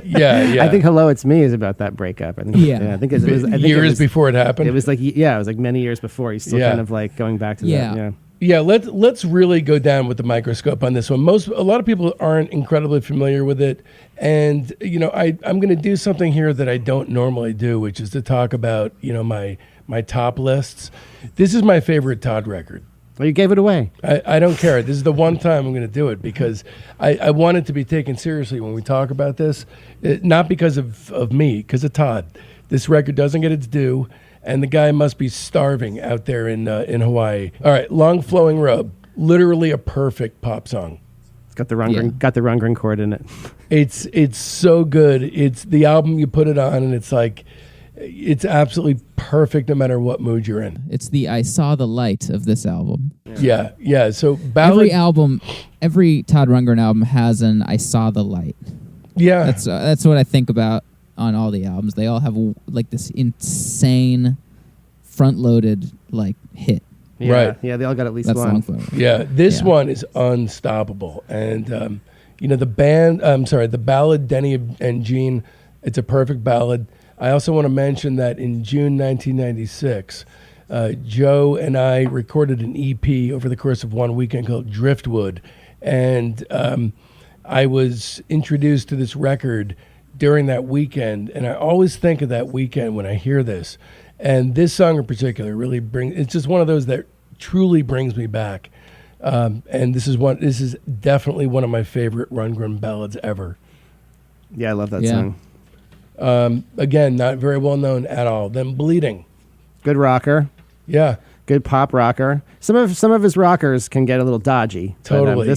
Yeah. I think "Hello, It's Me" is about that breakup. I think it was before it happened. It was like it was like many years before. He's still kind of like going back to that. Yeah. Let's really go down with the microscope on this one. A lot of people aren't incredibly familiar with it, and you know, I'm going to do something here that I don't normally do, which is to talk about, you know, my top lists. This is my favorite Todd record. Well, you gave it away. I don't care. This is the one time I'm going to do it because I want it to be taken seriously when we talk about this. Not because of me, because of Todd. This record doesn't get its due, and the guy must be starving out there in Hawaii. All right, Long Flowing Robe, literally a perfect pop song. It's got the Rundgren chord in it. It's so good. It's the album you put it on, and it's like, it's absolutely perfect no matter what mood you're in. It's the I Saw the Light of this album. Yeah. So ballad, every Todd Rundgren album has an I Saw the Light. Yeah. That's what I think about on all the albums. They all have like this insane front-loaded like hit. Yeah. Right. Yeah, they all got at least That's one. This one is unstoppable. And you know, the ballad Denny and Jean, it's a perfect ballad. I also want to mention that in June 1996, Joe and I recorded an EP over the course of one weekend called Driftwood. And I was introduced to this record during that weekend. And I always think of that weekend when I hear this. And this song in particular really it's just one of those that truly brings me back. And this is definitely one of my favorite Rundgren ballads ever. Yeah, I love that song. Again, not very well known at all. Then Bleeding. Good rocker. Yeah. Good pop rocker. Some of his rockers can get a little dodgy. Totally. But,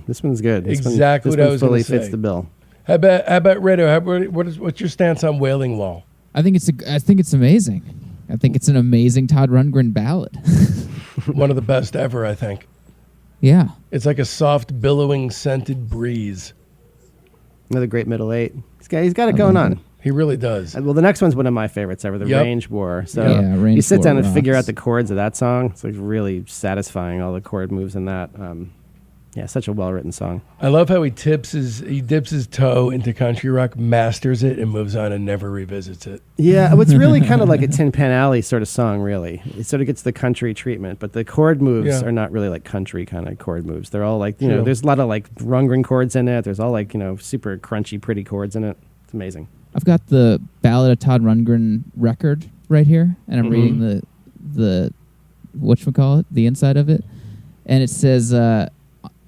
this one's good. Exactly what I was going to say. Fully fits the bill. How about Rado? What's your stance on Wailing Wall? I think it's amazing. I think it's an amazing Todd Rundgren ballad. One of the best ever, I think. Yeah. It's like a soft, billowing, scented breeze. Another great middle eight. He's got it going on. He really does. Well, the next one's one of my favorites ever, the Range War. So Range you sit War down and rocks. figure out the chords of that song. It's like really satisfying, all the chord moves in that. Such a well-written song. I love how he dips his toe into country rock, masters it, and moves on and never revisits it. Yeah, it's really kind of like a Tin Pan Alley sort of song, really. It sort of gets the country treatment, but the chord moves are not really like country kind of chord moves. They're all like, there's a lot of like Rundgren chords in it. There's all like, super crunchy, pretty chords in it. It's amazing. I've got the Ballad of Todd Rundgren record right here, and I'm reading the whatchamacallit, the inside of it. And it says,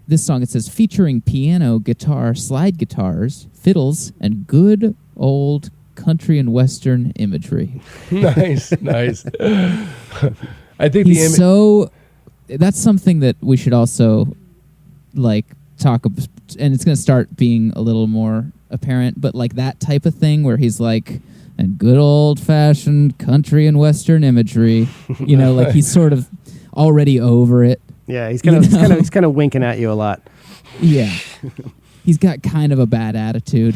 this song, it says, featuring piano, guitar, slide guitars, fiddles, and good old country and western imagery. Nice. I think He's that's something that we should also like talk about, and it's going to start being a little more apparent, but like that type of thing where he's like, and good old fashioned country and western imagery, you know, like he's sort of already over it. Yeah, he's kind of winking at you a lot. Yeah. He's got kind of a bad attitude.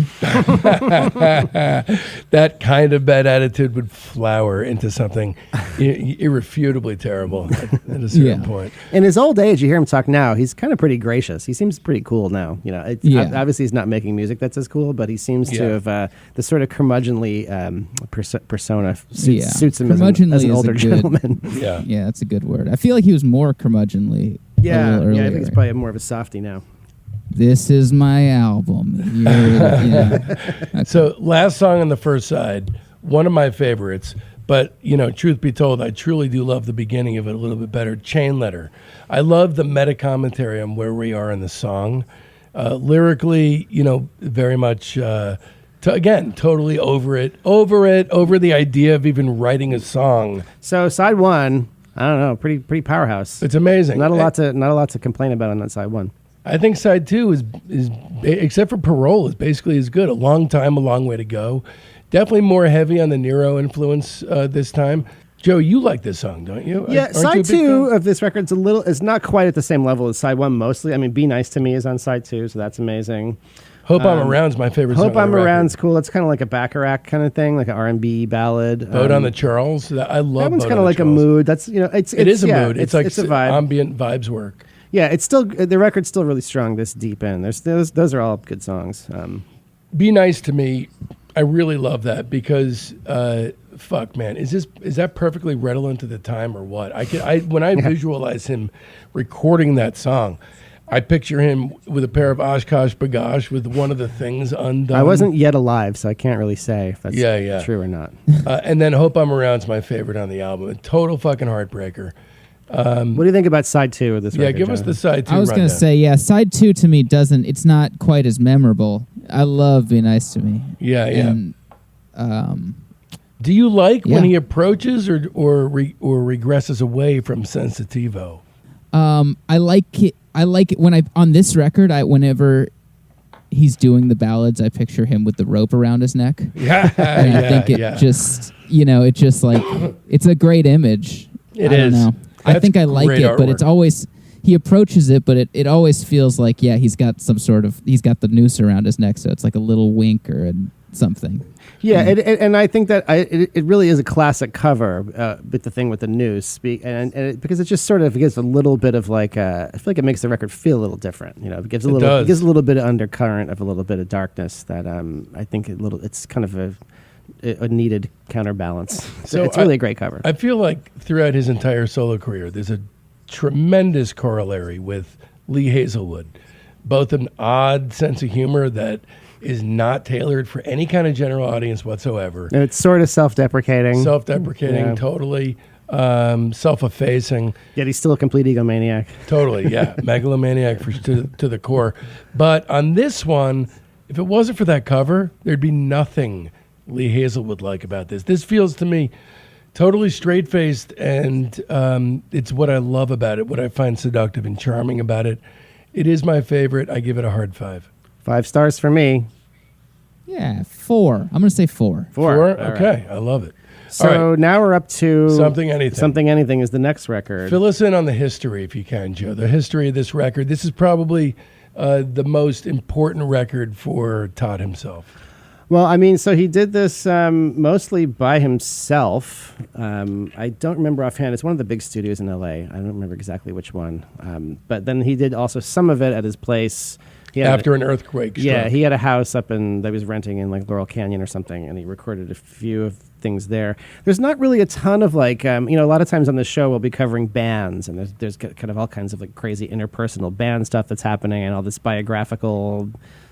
That kind of bad attitude would flower into something irrefutably terrible at a certain point. In his old age, you hear him talk now, he's kind of pretty gracious. He seems pretty cool now. You know, obviously he's not making music that's as cool, but he seems to have the sort of curmudgeonly persona suits him as an older gentleman. Yeah, that's a good word. I feel like he was more curmudgeonly. Yeah, I think he's probably more of a softie now. This is my album. Okay. So last song on the first side, one of my favorites, but, you know, truth be told, I truly do love the beginning of it a little bit better, Chain Letter. I love the meta commentary on where we are in the song. Lyrically, you know, very much, again, totally over the idea of even writing a song. So side one, I don't know, pretty powerhouse. It's amazing. Not a lot to complain about on that side one. I think side two is except for Parole, is basically as good. A long time, a long way to go. Definitely more heavy on the Nero influence this time. Joe, you like this song, don't you? Yeah, side two of this record's it's not quite at the same level as side one mostly. I mean, Be Nice to Me is on side two, so that's amazing. Hope I'm Around's my favorite song. Hope I'm Around's cool. It's kind of like a Bacharach kind of thing, like an R&B ballad. Boat on the Charles. I love that one's kind of like Charles. A mood. That's, you know, it is a mood. It's like it's a vibe. Ambient vibes work. Yeah, it's still the record's still really strong this deep in. Those are all good songs. Be Nice to Me, I really love that because fuck man, is that perfectly redolent to the time or what? When I visualize him recording that song, I picture him with a pair of Oshkosh Bagosh with one of the things undone. I wasn't yet alive, so I can't really say if that's true or not. And then Hope I'm Around's my favorite on the album. A total fucking heartbreaker. What do you think about side two of this record? Yeah, give us the side two. I was going to say, side two to me it's not quite as memorable. I love Be Nice to Me. Yeah. And, do you like when he approaches or regresses away from Sensitivo? I like it. I like it when on this record, whenever he's doing the ballads, I picture him with the rope around his neck. Yeah. And I think it just, it just like, it's a great image. I don't know. I think I like it, but it's always, he approaches it, but it always feels like, he's got the noose around his neck, so it's like a little wink or something. Yeah, and I think that it really is a classic cover, with the thing with the noose, because it just sort of gives a little bit of like, I feel like it makes the record feel a little different. You know, it gives a little bit of undercurrent of a little bit of darkness that I think it's kind of a needed counterbalance. So it's really a great cover. I feel like throughout his entire solo career, there's a tremendous corollary with Lee Hazelwood, both an odd sense of humor that is not tailored for any kind of general audience whatsoever. And it's sort of self-deprecating. Totally. Self-effacing. Yet he's still a complete egomaniac. Totally, yeah. Megalomaniac to the core. But on this one, if it wasn't for that cover, there'd be nothing Lee Hazelwood like about this. This feels to me totally straight-faced, and it's what I love about it, what I find seductive and charming about it. It is my favorite. I give it a hard 5. 5 stars for me. Yeah, 4. I'm going to say 4. 4? All Okay, right. I love it. So now we're up to Something Anything. Something Anything is the next record. Fill us in on the history, if you can, Joe. The history of this record. This is probably the most important record for Todd himself. Well, I mean, so he did this mostly by himself. I don't remember offhand. It's one of the big studios in L.A. I don't remember exactly which one. But then he did also some of it at his place. After an earthquake struck. Yeah, he had a house that he was renting in like Laurel Canyon or something, and he recorded a few of things there. There's not really a ton of like, a lot of times on the show we'll be covering bands, and there's kind of all kinds of like crazy interpersonal band stuff that's happening, and all this biographical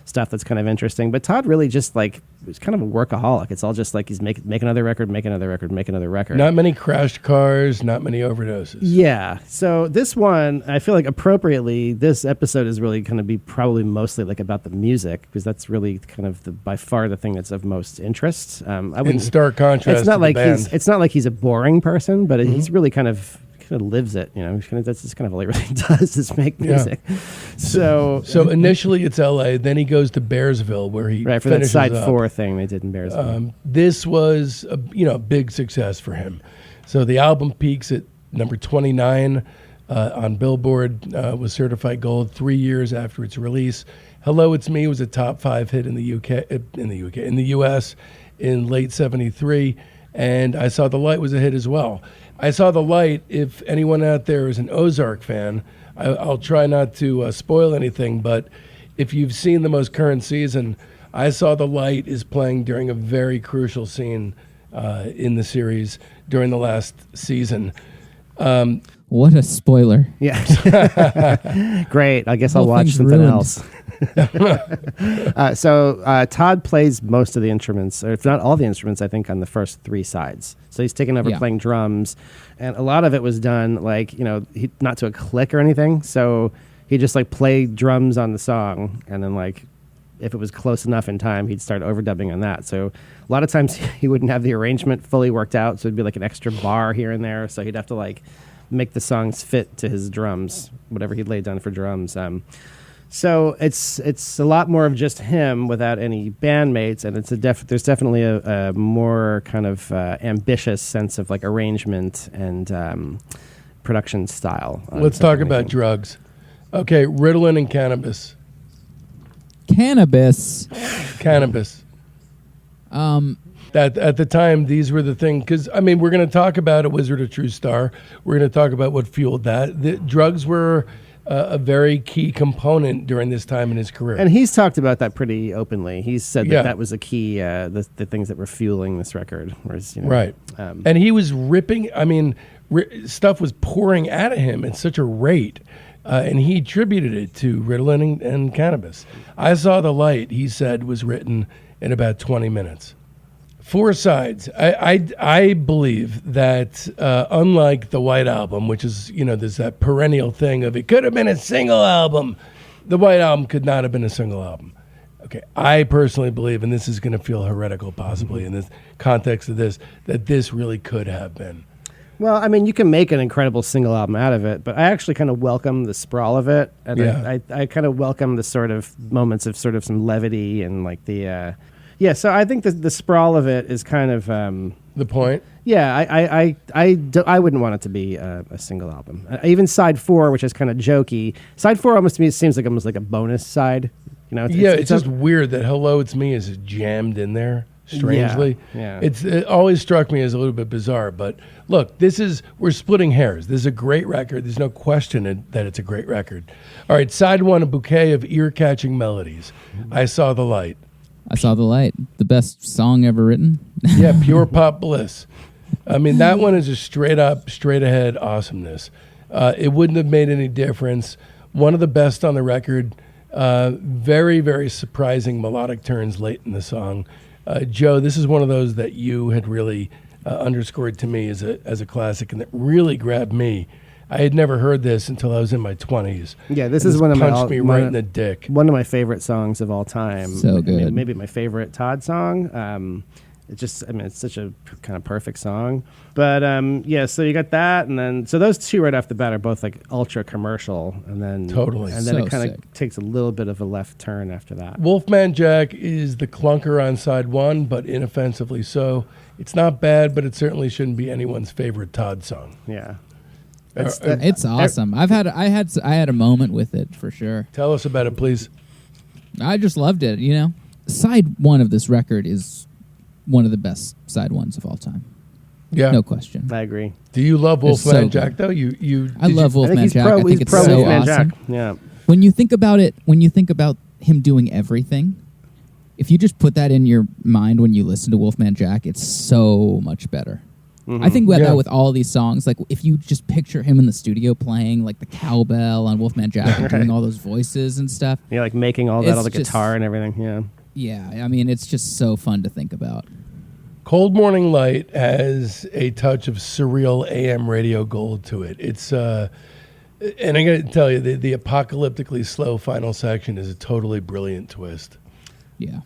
stuff that's kind of interesting. But Todd really just like is kind of a workaholic. It's all just like he's make another record, make another record, make another record. Not many crashed cars, not many overdoses. Yeah. So this one, I feel like appropriately, this episode is really going to be probably mostly like about the music, because that's really kind of by far the thing that's of most interest. In stark contrast, it's not to like the band. it's not like he's a boring person, but he's really kind of lives it. You know, that's just kind of all he really does is make music. Yeah. So initially it's L.A., then he goes to Bearsville, where he for that finishes side up. 4 thing they did in Bearsville. This was a big success for him. So the album peaks at number 29 on Billboard, was certified gold 3 years after its release. Hello, It's Me was a top 5 hit in the US in late 73, and I Saw the Light was a hit as well. I Saw the Light, if anyone out there is an Ozark fan, I'll try not to spoil anything, but if you've seen the most current season, I Saw the Light is playing during a very crucial scene in the series during the last season. What a spoiler. Yeah. Great. I guess I'll Whole watch thing's something ruined. else. So Todd plays most of the instruments, or if not all the instruments, I think, on the first 3 sides. So he's taken over playing drums, and a lot of it was done like, not to a click or anything. So he just like played drums on the song, and then like if it was close enough in time, he'd start overdubbing on that. So a lot of times he wouldn't have the arrangement fully worked out, so it'd be like an extra bar here and there. So he'd have to like make the songs fit to his drums, whatever he'd laid down for drums. So it's a lot more of just him without any bandmates, and there's definitely a more kind of ambitious sense of like arrangement and production style. Let's talk about drugs. Okay, Ritalin and cannabis. Cannabis. That at the time, these were the things, because I mean, we're going to talk about A Wizard, a True Star. We're going to talk about what fueled that. The drugs were a very key component during this time in his career. And he's talked about that pretty openly. He's said that was a key, the things that were fueling this record. Whereas, right. And he was ripping, stuff was pouring out of him at such a rate. And he attributed it to Ritalin and cannabis. I Saw the Light, he said, was written in about 20 minutes. 4 sides. I believe that unlike the White Album, which is, there's that perennial thing of it could have been a single album. The White Album could not have been a single album. Okay, I personally believe, and this is going to feel heretical possibly in this context of this, that this really could have been. Well, I mean, you can make an incredible single album out of it, but I actually kind of welcome the sprawl of it. And I kind of welcome the sort of moments of sort of some levity and like the... so I think the sprawl of it is kind of... the point? Yeah, I wouldn't want it to be a single album. Even side 4, which is kind of jokey. Side 4 almost to me seems like almost like a bonus side. It's just weird that Hello, It's Me is jammed in there. Strangely, it always struck me as a little bit bizarre. But look, we're splitting hairs. This is a great record. There's no question that it's a great record. All right, side 1, a bouquet of ear-catching melodies. I Saw the Light. I Saw the Light, the best song ever written. Yeah, pure pop bliss. I mean, that one is a straight ahead awesomeness. It wouldn't have made any difference. One of the best on the record. Very, very surprising melodic turns late in the song. Joe, this is one of those that you had really underscored to me as a classic, and that really grabbed me. I had never heard this until I was in my 20s. Yeah, this is one of my... punched me right in the dick. One of my favorite songs of all time. So good. Maybe my favorite Todd song. It's such a kind of perfect song. But so you got that, and then so those 2 right off the bat are both like ultra commercial, and then totally, and then so it kind of takes a little bit of a left turn after that. Wolfman Jack is the clunker on side 1, but inoffensively so. It's not bad, but it certainly shouldn't be anyone's favorite Todd song. Yeah, it's awesome. I had a moment with it for sure. Tell us about it, please. I just loved it. Side 1 of this record is one of the best side 1s of all time. Yeah, no question. I agree. Do you love Wolfman so Jack though? I love Wolfman Jack. I think it's so Wolfman awesome. Jack. Yeah. When you think about it, when you think about him doing everything, if you just put that in your mind when you listen to Wolfman Jack, it's so much better. I think with Yeah. that with all these songs, like if you just picture him in the studio playing like the cowbell on Wolfman Jack and doing all those voices and stuff. Yeah, like making all that, all the It's just- guitar and everything. Yeah. Yeah, I mean, it's just so fun to think about. Cold Morning Light has a touch of surreal AM radio gold to it. It's and I got to tell you, the apocalyptically slow final section is a totally brilliant twist. Yeah.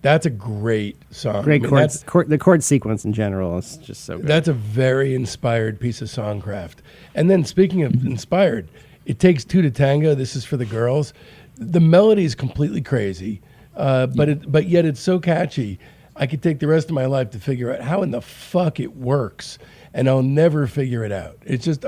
That's a great song. Great I mean, chords. The chord sequence in general is just so good. That's a very inspired piece of songcraft. And then speaking of inspired, It Takes Two to Tango. This is for the girls. The melody is completely crazy, but yet it's so catchy. I could take the rest of my life to figure out how in the fuck it works, and I'll never figure it out. It's just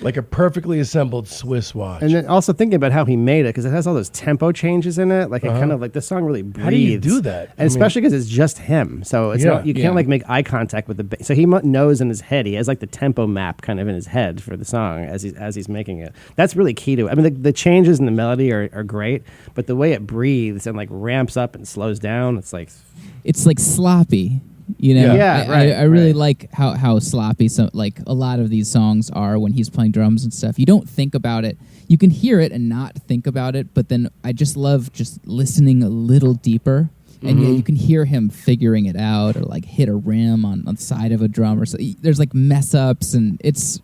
like a perfectly assembled Swiss watch. And then also thinking about how he made it, because it has all those tempo changes in it. Like it kind of like the song really breathes. How do you do that? And especially because it's just him, so it's not, you can't like make eye contact with the. So he knows in his head. He has like the tempo map kind of in his head for the song as he's making it. That's really key to it. I mean, the changes in the melody are great, but the way it breathes and like ramps up and slows down, It's like sloppy, you know. Yeah, I really right. like how sloppy like a lot of these songs are when he's playing drums and stuff. You don't think about it. You can hear it and not think about it, but then I just love just listening a little deeper. And you can hear him figuring it out, or like hit a rim on the side of a drum, or so. There's like mess ups, and it's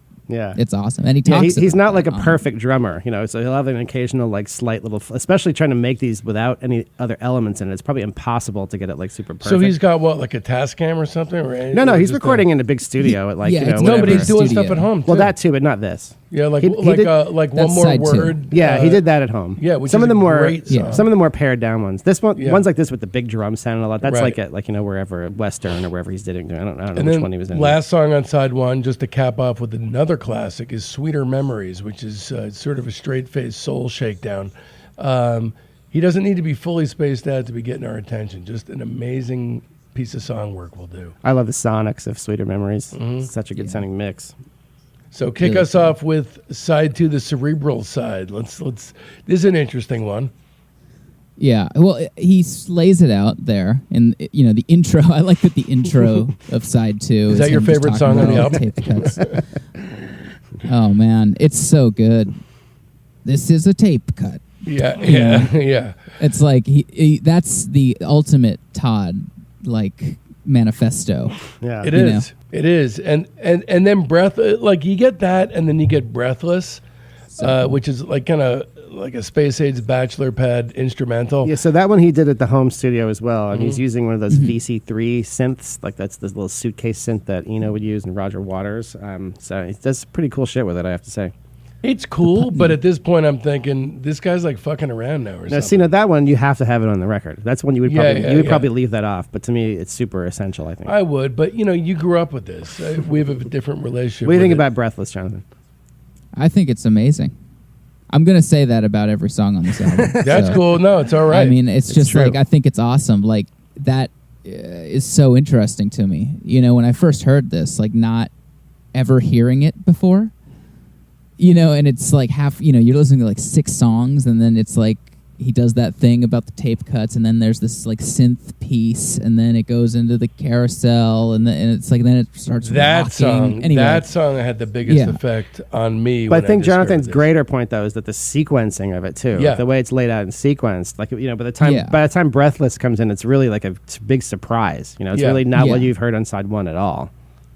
awesome. And he talks. He's about not like a that perfect drummer, you know. So he'll have an occasional like slight little, especially trying to make these without any other elements in it. It's probably impossible to get it like super perfect. So he's got what, like a Tascam or something? Or no, he's just recording in a big studio at like yeah, it's No, but whatever. he's doing Studio. stuff at home. Well, too. that too, but not this. Yeah, like He did- one That's more side two. word. Yeah, he did that at home. Yeah, which some is of the a more great song. some of the more pared down ones. This one, Yeah. ones like this with the big drum sound and a lot. That's Right. like at like wherever Western or wherever he's doing. I don't know And which then one he was in. last song on side one, just to cap off with another classic, is "Sweeter Memories," which is sort of a straight-faced soul shakedown. He doesn't need to be fully spaced out to be getting our attention. Just an amazing piece of song work will do. I love the sonics of "Sweeter Memories." Mm-hmm. It's such a good sounding mix. So kick us off with side two, the cerebral side. Let's. This is an interesting one. Yeah, well, he lays it out there, and the intro. I like that the intro of side two. Is that your him just favorite talking song on about the all tape cuts. Oh man, it's so good. This is a tape cut. Yeah. It's like that's the ultimate Todd like manifesto. Yeah, It is. It is. And then like you get that, and then you get Breathless, which is like kind of like a Space Age bachelor pad instrumental. Yeah, so that one he did at the home studio as well, and Mm-hmm. he's using one of those VC3 synths, like that's the little suitcase synth that Eno would use and Roger Waters. So he does pretty cool shit with it, I have to say. It's cool, but at this point I'm thinking this guy's like fucking around now or Now, something. see, now that one you have to have it on the record. That's one you would Yeah, probably yeah. probably leave that off, but to me it's super essential. I think. I would, but you grew up with this. We have a different relationship. What do you with think it. about Breathless, Jonathan? I think it's amazing. I'm gonna say that about every song on this album. That's So, cool. No, it's all right. I mean, it's just true. like I think it's awesome. Like that is so interesting to me. When I first heard this, like not ever hearing it before. And it's like you're listening to like 6 songs, and then it's like he does that thing about the tape cuts, and then there's this like synth piece, and then it goes into the carousel, and it's like then it starts that rocking. song. Anyway, That song had the biggest Yeah. effect on me. But I when think discovered Jonathan's this. greater point though is that the sequencing of it too, Yeah. the way it's laid out and sequenced, like by the time Breathless comes in, it's really like a big surprise. It's Yeah. really not what Yeah. you've heard on side one at all.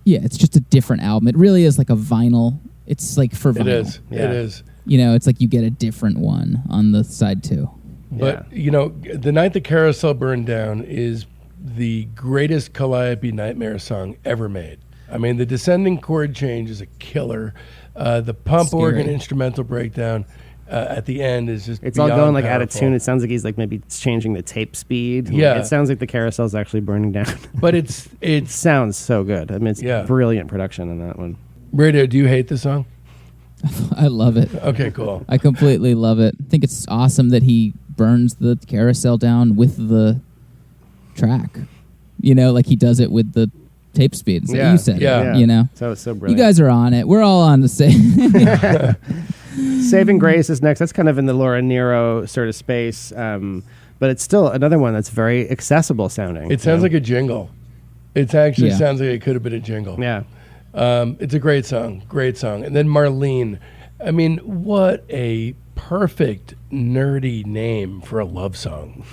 yeah, it's just a different album. It really is like a vinyl. It's like for vinyl. It is. Yeah. It is. It's like you get a different one on the side too. But The Night the Carousel Burned Down is the greatest Calliope Nightmare song ever made. I mean, the descending chord change is a killer. The pump Scary. organ instrumental breakdown at the end is just It's all beyond going like out of powerful. tune. It sounds like he's like maybe changing the tape speed. Yeah. It sounds like the carousel's actually burning down. But it's It sounds so good. I mean, it's Yeah. brilliant production in that one. Radio. Do you hate the song? I love it. Okay, cool. I completely love it. I think it's awesome that he burns the carousel down with the track. Like he does it with the tape speed. So Yeah. you said Yeah. it, So it's so You brilliant. guys are on it. We're all on the same. Saving Grace is next. That's kind of in the Laura Nero sort of space, but it's still another one that's very accessible sounding. It sounds like a jingle. It actually Yeah. sounds like it could have been a jingle. Yeah. It's a great song. And then Marlene. I mean, what a perfect nerdy name for a love song.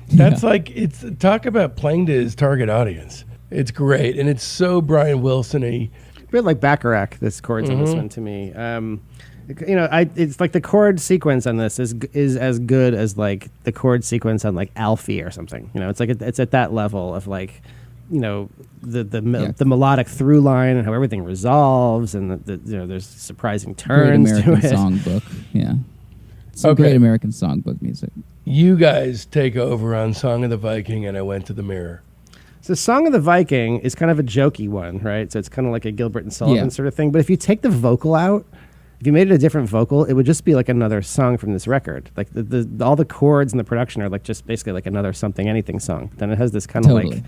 That's like, it's talk about playing to his target audience. It's great, and it's so Brian Wilson-y. A bit like Bacharach, this chords on this one to me. It's like the chord sequence on this is as good as like the chord sequence on like Alfie or something. It's like it's at that level of like, the melodic through line and how everything resolves, and there's surprising turns great American to it. songbook, yeah. Some great American songbook music. You guys take over on Song of the Viking, and I Went to the Mirror. So Song of the Viking is kind of a jokey one, right? So it's kind of like a Gilbert and Sullivan sort of thing. But if you take the vocal out, if you made it a different vocal, it would just be like another song from this record. Like all the chords and the production are like just basically like another something anything song. Then it has this kind of like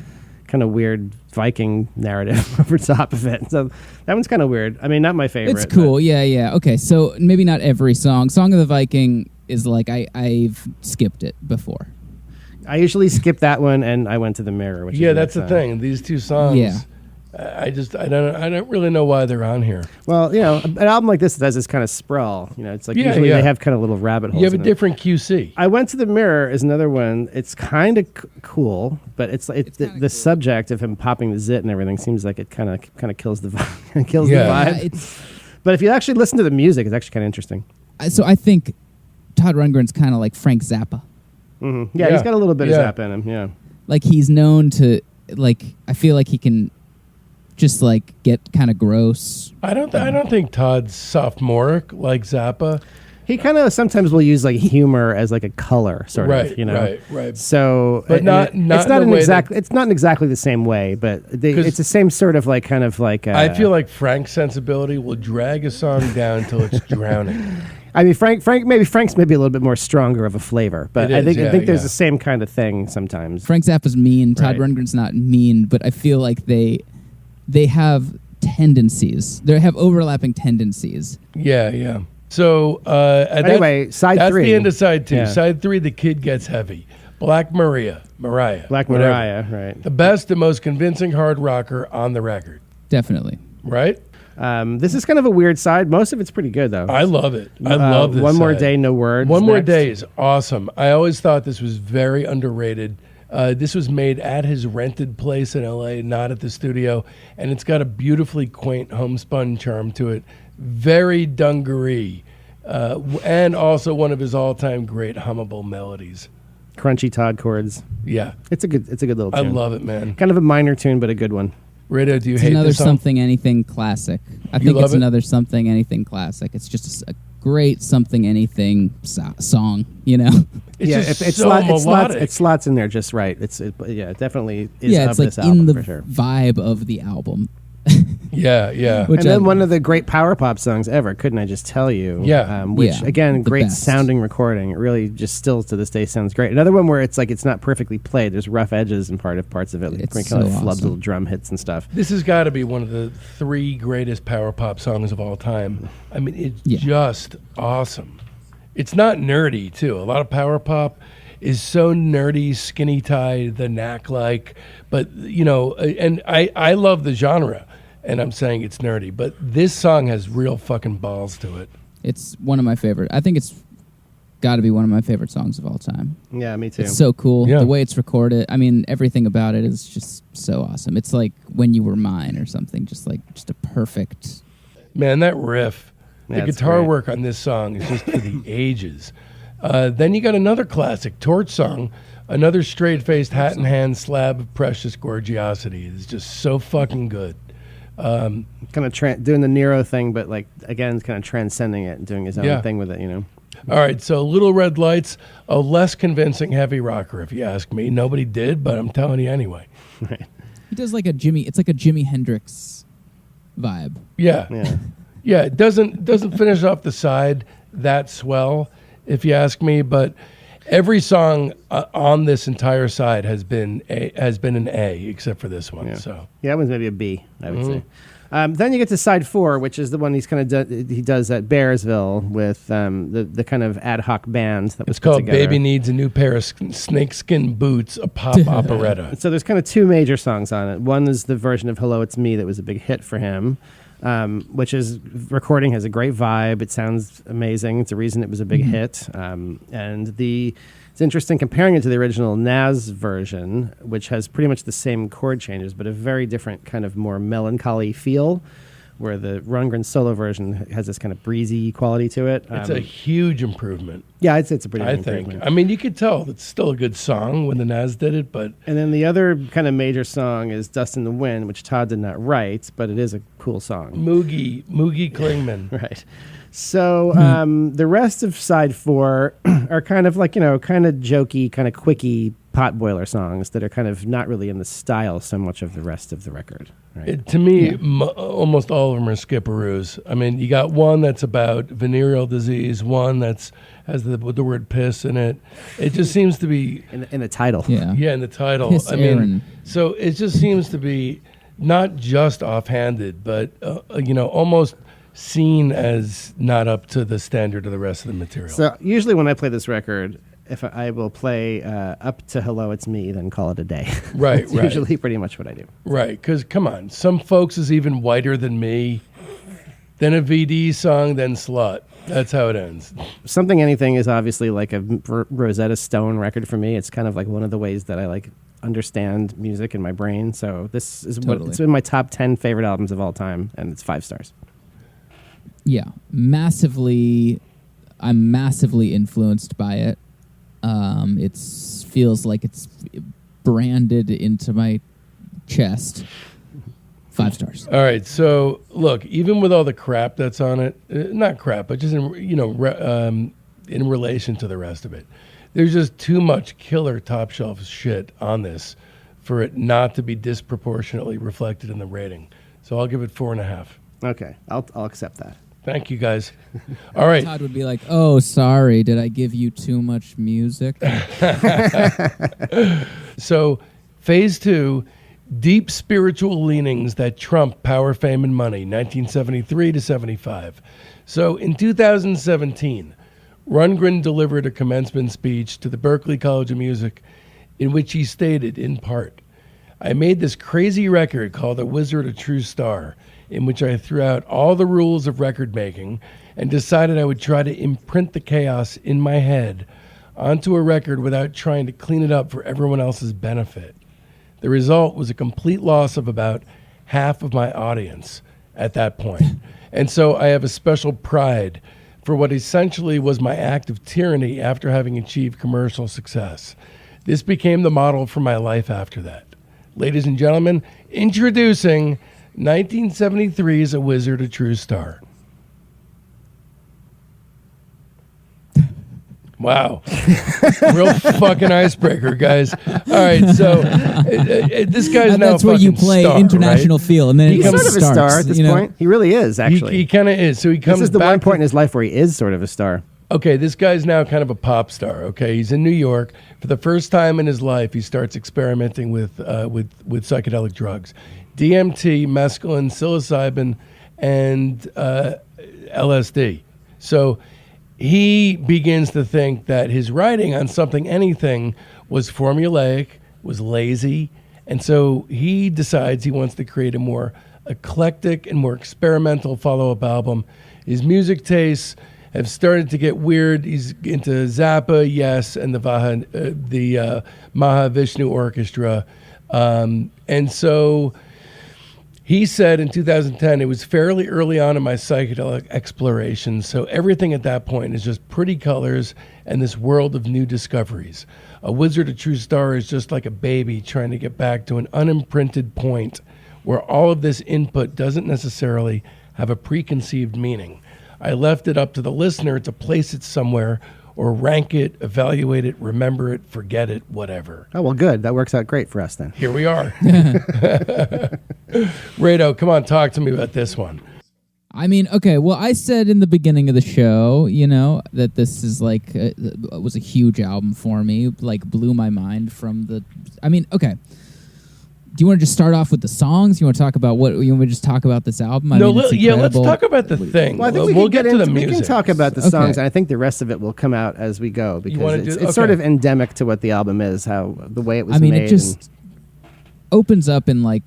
kind of weird Viking narrative over top of it. So that one's kind of weird. I mean, not my favorite. It's cool. Yeah. Okay, so maybe not every song. Song of the Viking is like I've skipped it before. I usually skip that one, and I Went to the Mirror. Which is that's the thing. These two songs. Yeah. I don't really know why they're on here. Well, an album like this does this kind of sprawl. It's like usually they have kind of little rabbit holes. You have a different QC. I Went to the Mirror is another one. It's kind of cool, but it's the subject of him popping the zit and everything seems like it kind of kills the vibe. The vibe. But if you actually listen to the music, it's actually kind of interesting. So I think Todd Rundgren's kind of like Frank Zappa. Mm-hmm. Yeah, he's got a little bit of Zappa in him. Yeah, like he's known to like. I feel like he can just like get kind of gross. I don't think Todd's sophomoric like Zappa. He kind of sometimes will use like humor as like a color, sort of. Right. So, but not it's not in exactly the same way, but it's the same sort of like kind of like. I feel like Frank's sensibility will drag a song down until it's drowning. I mean, Frank's maybe a little bit more stronger of a flavor, but I think there's the same kind of thing sometimes. Frank Zappa's mean. Todd Rundgren's not mean, but I feel like they have tendencies. They have overlapping tendencies. Yeah. So anyway, side that's 3. That's the end of side 2. Yeah. Side 3, the kid gets heavy. Black Mariah, right? The best and most convincing hard rocker on the record. Definitely. Right? This is kind of a weird side. Most of it's pretty good, though. I love it. I love this One More side. Day, No Words. One More Day is awesome. I always thought this was very underrated. This was made at his rented place in L.A., not at the studio, and it's got a beautifully quaint homespun charm to it. Very dungaree, and also one of his all-time great hummable melodies. Crunchy Todd chords. Yeah, it's a good little tune. I love it, man. Kind of a minor tune, but a good one. Rado, do you it's hate another this song? Something Anything classic. I think it's another Something Anything classic. It's just a great Something Anything song, It's so melodic. It slots in there just right. It definitely is it's of like this album in the for sure. vibe of the album. Yeah. Which and then one of the great power pop songs ever, Couldn't I Just Tell You? Yeah. Which, again, the great best. sounding recording. It really just still to this day sounds great. Another one where it's like it's not perfectly played. There's rough edges in parts of it. Like It's kind of so flubs, awesome. little drum hits and stuff. This has got to be one of the 3 greatest power pop songs of all time. I mean, it's just awesome. It's not nerdy, too. A lot of power pop is so nerdy, skinny tie, the Knack-like. But, and I love the genre, and I'm saying it's nerdy. But this song has real fucking balls to it. It's one of my favorite. I think it's got to be one of my favorite songs of all time. Yeah, me too. It's so cool. Yeah. The way it's recorded. I mean, everything about it is just so awesome. It's like When You Were Mine or something. Just a perfect. Man, that riff. The Yeah, it's guitar great. work on this song is just for the ages. Then you got another classic, Torch Song, another straight-faced, hat-in-hand slab of precious gorgiosity. It's just so fucking good. Kind of doing the Nero thing, but like again, kind of transcending it and doing his own thing with it. All right, so Little Red Lights, a less convincing heavy rocker, if you ask me. Nobody did, but I'm telling you anyway. He does like it's like a Jimi Hendrix vibe. Yeah. Yeah, it doesn't finish off the side that swell, if you ask me, but every song on this entire side has been an A, except for this one. Yeah. So Yeah, that one's maybe a B, I would say. Then you get to side 4, which is the one he does at Bearsville with the kind of ad hoc band that was It's called together. Baby Needs a New Pair of Snakeskin Boots, a pop operetta. So there's kind of 2 major songs on it. One is the version of Hello, It's Me that was a big hit for him, which is recording has a great vibe. It sounds amazing. It's a reason it was a big hit. It's interesting comparing it to the original Nas version, which has pretty much the same chord changes, but a very different kind of more melancholy feel, where the Rundgren solo version has this kind of breezy quality to it. It's a huge improvement. Yeah, it's a pretty big I think. improvement. I mean, you could tell it's still a good song when the Nas did it, but And then the other kind of major song is Dustin the Wind, which Todd did not write, but it is a cool song. Moogie Klingman. Right. So the rest of side 4 are kind of like, kind of jokey, kind of quickie potboiler songs that are kind of not really in the style so much of the rest of the record. Right? To me, almost all of them are skipperoos. I mean, you got one that's about venereal disease, one that's has the word piss in it. It just seems to be In the title. Yeah. Yeah, in the title. Piss Aaron. So it just seems to be not just offhanded, but almost seen as not up to the standard of the rest of the material. So usually when I play this record, if I will play up to Hello, It's Me, then call it a day. Right, That's right. usually pretty much what I do. Right, because come on, some folks is even whiter than me, then a VD song, then Slut. That's how it ends. Something Anything is obviously like a Rosetta Stone record for me. It's kind of like one of the ways that I like understand music in my brain. So this is Totally. it's in my top 10 favorite albums of all time, and it's 5 stars. Yeah, I'm massively influenced by it. It feels like it's branded into my chest. 5 stars. All right, so look, even with all the crap that's on it, not crap, but just in relation to the rest of it, there's just too much killer top shelf shit on this for it not to be disproportionately reflected in the rating. So I'll give it 4.5. Okay, I'll accept that. Thank you, guys. All right. Todd would be like, "Oh, sorry, did I give you too much music?" So, phase 2, deep spiritual leanings that trump power, fame, and money, 1973 to 75. So, in 2017, Rundgren delivered a commencement speech to the Berklee College of Music in which he stated, in part, "I made this crazy record called A Wizard, a True Star, in which I threw out all the rules of record making and decided I would try to imprint the chaos in my head onto a record without trying to clean it up for everyone else's benefit. The result was a complete loss of about half of my audience at that point. And so I have a special pride for what essentially was my act of tyranny after having achieved commercial success. This became the model for my life after that. Ladies and gentlemen, introducing 1973's A Wizard, a True Star." Wow. Real fucking icebreaker, guys. All right, so this guy's now That's where you fucking play star, international right? feel, and then He's it sort of a starts, star at this point. He really is, actually. He kind of is. So he comes This is the back one point in to- his life where he is sort of a star. Okay, this guy's now kind of a pop star. Okay, he's in New York for the first time in his life. He starts experimenting with psychedelic drugs, DMT, mescaline, psilocybin, and LSD. So he begins to think that his writing on Something Anything was formulaic, was lazy, and so he decides he wants to create a more eclectic and more experimental follow-up album. His music tastes have started to get weird. He's into Zappa, Yes, and the Mahavishnu Orchestra. And so he said in 2010, it was fairly early on in my psychedelic exploration, so everything at that point is just pretty colors and this world of new discoveries. A Wizard, a True Star is just like a baby trying to get back to an unimprinted point where all of this input doesn't necessarily have a preconceived meaning. I left it up to the listener to place it somewhere or rank it, evaluate it, remember it, forget it, whatever. Oh, well, good. That works out great for us then. Here we are. Rado, come on, talk to me about this one. I mean, okay, well, I said in the beginning of the show, that this is like, was a huge album for me, like blew my mind from the, okay. Do you want to just start off with the songs? You want to talk about what? You want to just talk about this album? I No, mean, it's let's incredible. talk about the thing. Well, I think we'll get to the we music. can talk about the Okay. songs, and I think the rest of it will come out as we go because wanna it's, do- it's sort okay. of endemic to what the album is, how the way it was I mean, made. it just opens up in like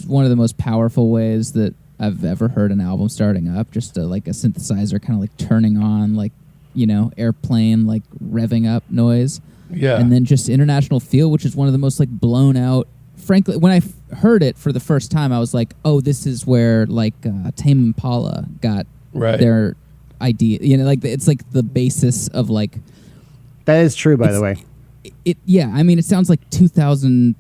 one of the most powerful ways that I've ever heard an album starting up. Just like a synthesizer kind of like turning on, like, you know, airplane, like revving up noise. Yeah. And then just International Feel, which is one of the most like blown out. Frankly, when I heard it for the first time, I was like, oh, this is where like Tame Impala got Right. their idea. You know, like it's like the basis of like that is true, by the way. it. Yeah, I mean, it sounds like 2000.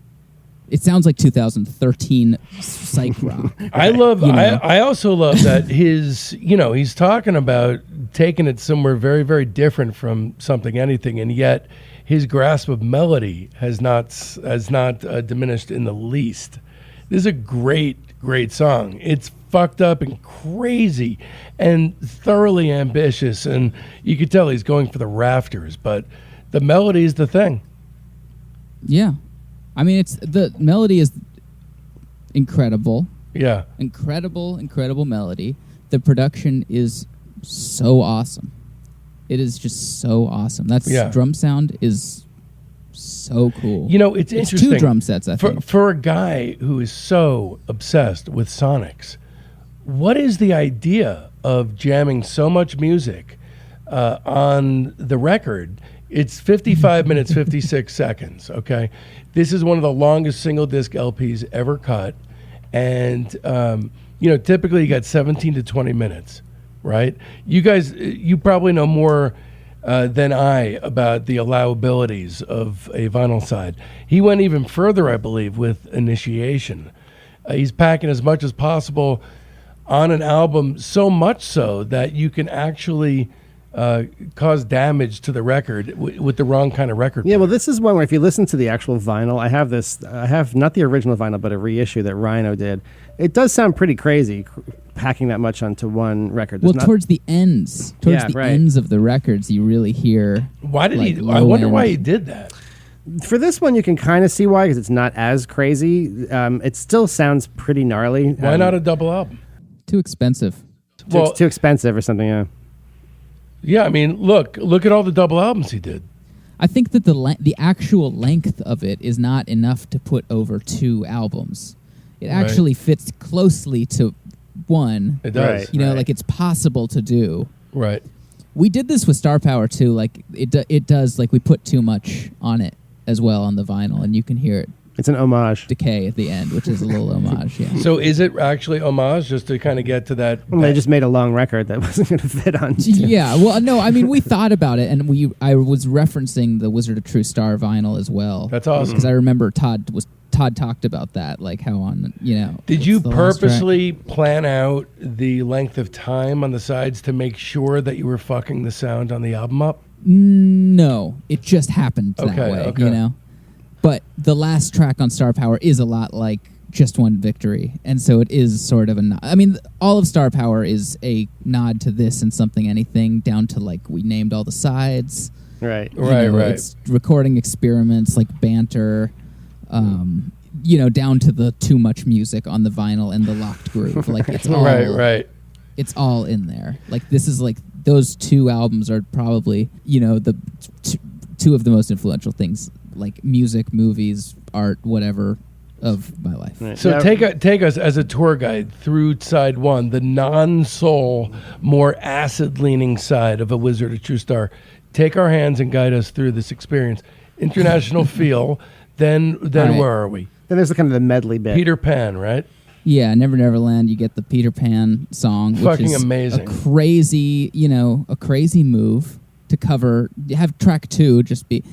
It sounds like 2013 psych rock. I love. You know? I also love that his. You know, he's talking about taking it somewhere very, very different from something, anything, and yet his grasp of melody has not diminished in the least. This is a great song. It's fucked up and crazy, and thoroughly ambitious, and you could tell he's going for the rafters. But the melody is the thing. Yeah, I mean, it's the melody is incredible. Yeah. Incredible melody. The production is so awesome. It is just so awesome. That's drum sound is so cool. You know, it's interesting. 2 drum sets, I think. For a guy who is so obsessed with sonics, what is the idea of jamming so much music on the record? It's 55 minutes, 56 seconds, okay? This is one of the longest single disc LPs ever cut. And, you know, typically you got 17 to 20 minutes, right? You guys, you probably know more than I about the allowabilities of a vinyl side. He went even further, I believe, with Initiation. He's packing as much as possible on an album, so much so that you can actually cause damage to the record with the wrong kind of record. Yeah, well, this is one where if you listen to the actual vinyl, I have not the original vinyl, but a reissue that Rhino did. It does sound pretty crazy packing that much onto one record. Well, towards the ends of the records, you really hear. Why did like, he? I wonder why he did that. For this one, you can kind of see why, because it's not as crazy. It still sounds pretty gnarly. Why not a double album? Too expensive. Too expensive or something, yeah. Yeah, I mean, look at all the double albums he did. I think that the actual length of it is not enough to put over 2 albums. It actually fits closely to one. It does. You know, like it's possible to do. Right. We did this with Star Power too. Like it does. Like we put too much on it as well on the vinyl, and you can hear it It's an homage. decay at the end, which is a little homage. Yeah. So is it actually homage, just to kind of get to that? Well, they just made a long record that wasn't going to fit on. Yeah, well, no, I mean, we thought about it, and I was referencing the Wizard of True Star vinyl as well. That's awesome. Because I remember Todd talked about that, like how on, you know. Did you the last track. purposely plan out the length of time on the sides to make sure that you were fucking the sound on the album up? No, it just happened that way, Okay. you know. But the last track on Star Power is a lot like Just One Victory, and so it is sort of a nod. I mean, all of Star Power is a nod to this and Something Anything, down to like we named all the sides. Right. You know, Right. It's recording experiments like banter, you know, down to the too much music on the vinyl and the locked groove. Like it's all Right. It's all in there. Like this is like those 2 albums are probably, you know, the two of the most influential things, like music, movies, art, whatever, of my life. Right. So Now- take us as a tour guide through side 1, the non-soul, more acid-leaning side of A Wizard of True Star. Take our hands and guide us through this experience. International Feel. Then Right. where are we? Then there's the kind of the medley bit. Peter Pan, right? Yeah, Never Never Land, you get the Peter Pan song, which Fucking is amazing. a crazy move to cover. Have track 2 just be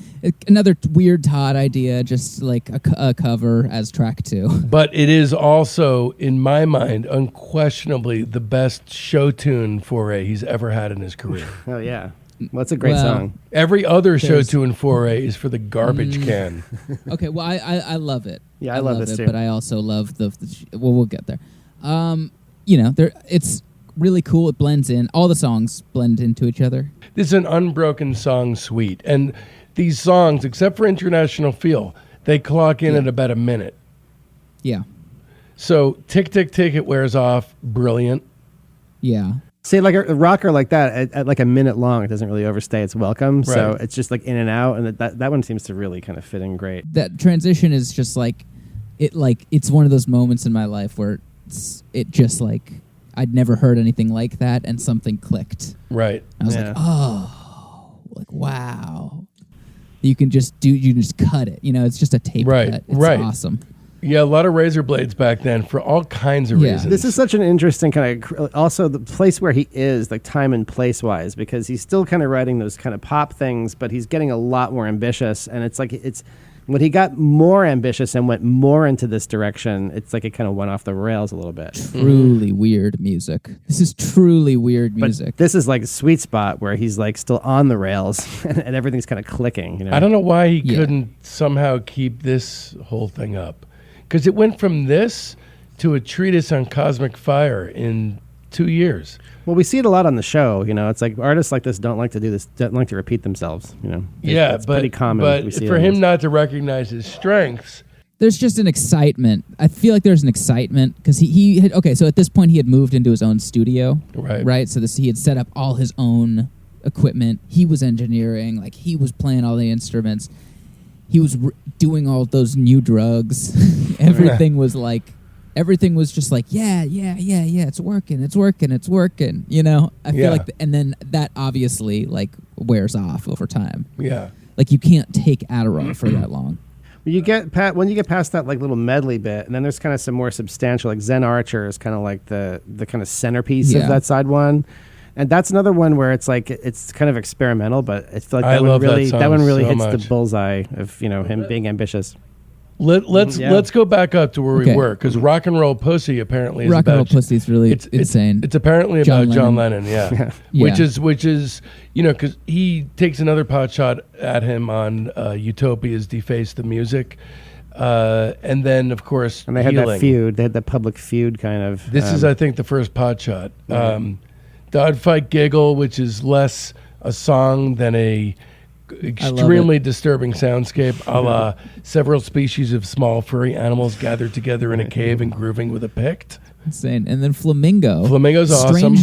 another weird Todd idea, just like a cover as track 2. But it is also, in my mind, unquestionably the best show tune foray he's ever had in his career. Oh, yeah. Well, that's a great Well, song. Every other show There's- tune foray is for the garbage can. Okay, well, I love it. Yeah, I love this it, too. But I also love well, we'll get there. You know, it's really cool. It blends in. All the songs blend into each other. This is an unbroken song suite. And these songs, except for International Feel, they clock in at about a minute. Yeah. So Tick, Tick, Tick, it wears off. Brilliant. Yeah. See, like a rocker like that, at like a minute long, it doesn't really overstay its welcome. So Right. it's just like in and out, and that one seems to really kind of fit in great. That transition is just it's one of those moments in my life where it just like I'd never heard anything like that, and something clicked. Right. I was like, oh, like wow. You can just cut it. It's just a tape Right, cut. It's right. awesome. Yeah, a lot of razor blades back then for all kinds of Yeah. reasons. This is such an interesting kind of, also the place where he is, like time and place wise, because he's still kind of writing those kind of pop things, but he's getting a lot more ambitious. And it's like, when he got more ambitious and went more into this direction, it's like it kind of went off the rails a little bit. Truly weird music. This is truly weird music. But this is like a sweet spot where he's like still on the rails and everything's kind of clicking. I don't know why he Yeah. couldn't somehow keep this whole thing up. Because it went from this to a treatise on cosmic fire in 2 years. Well, we see it a lot on the show. It's like artists like this don't like to do this, don't like to repeat themselves. It's but pretty common. But we see for it him in not to recognize his strengths, There's just an excitement. I feel like there's an excitement because he had, okay, so at this point he had moved into his own studio. Right. So he had set up all his own equipment. He was engineering, like he was playing all the instruments. He was doing all those new drugs. Everything was just like, yeah, it's working. I feel like, and then that obviously like wears off over time. yeah. Like you can't take Adderall for that long. when you get past that like little medley bit, and then there's kind of some more substantial, like Zen Archer is kind of like the kind of centerpiece of that side one. And that's another one where it's like it's kind of experimental, but I feel like that one really hits the bullseye of him being ambitious. Let's go back up to where we were, because Rock and Roll Pussy apparently is Rock and about, Roll Pussy is really insane. It's apparently about John Lennon, yeah. Yeah. Which is because he takes another pot shot at him on Utopia's Deface the Music, and then of course and they had that feud. They had that public feud kind of. This is I think the first pot shot. Dogfight Giggle, which is less a song than a extremely disturbing soundscape, a la several species of small furry animals gathered together in a cave and grooving with a pict. Insane. And then Flamingo. Flamingo's awesome.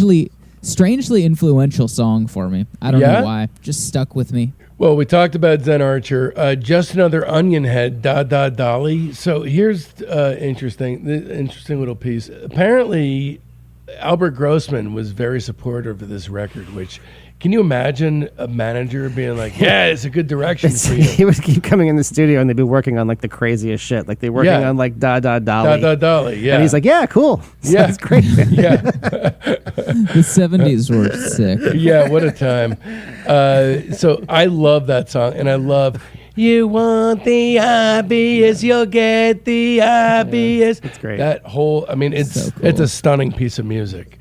Strangely influential song for me. I don't know why. Just stuck with me. Well, we talked about Zen Archer. Just Another Onion Head, Da Da Dolly. So here's interesting little piece. Apparently, Albert Grossman was very supportive of this record, which... Can you imagine a manager being like, yeah, it's a good direction for you? He would keep coming in the studio and they'd be working on like the craziest shit. Like they're working on like Da Da Dolly. Da Da Dolly, yeah. And he's like, yeah, cool. Yeah. That's great. Yeah. The 70s were sick. Yeah, what a time. So I love that song, and I love... You want the obvious, you'll get the obvious. It's great. That whole... I mean, it's So cool. It's a stunning piece of music.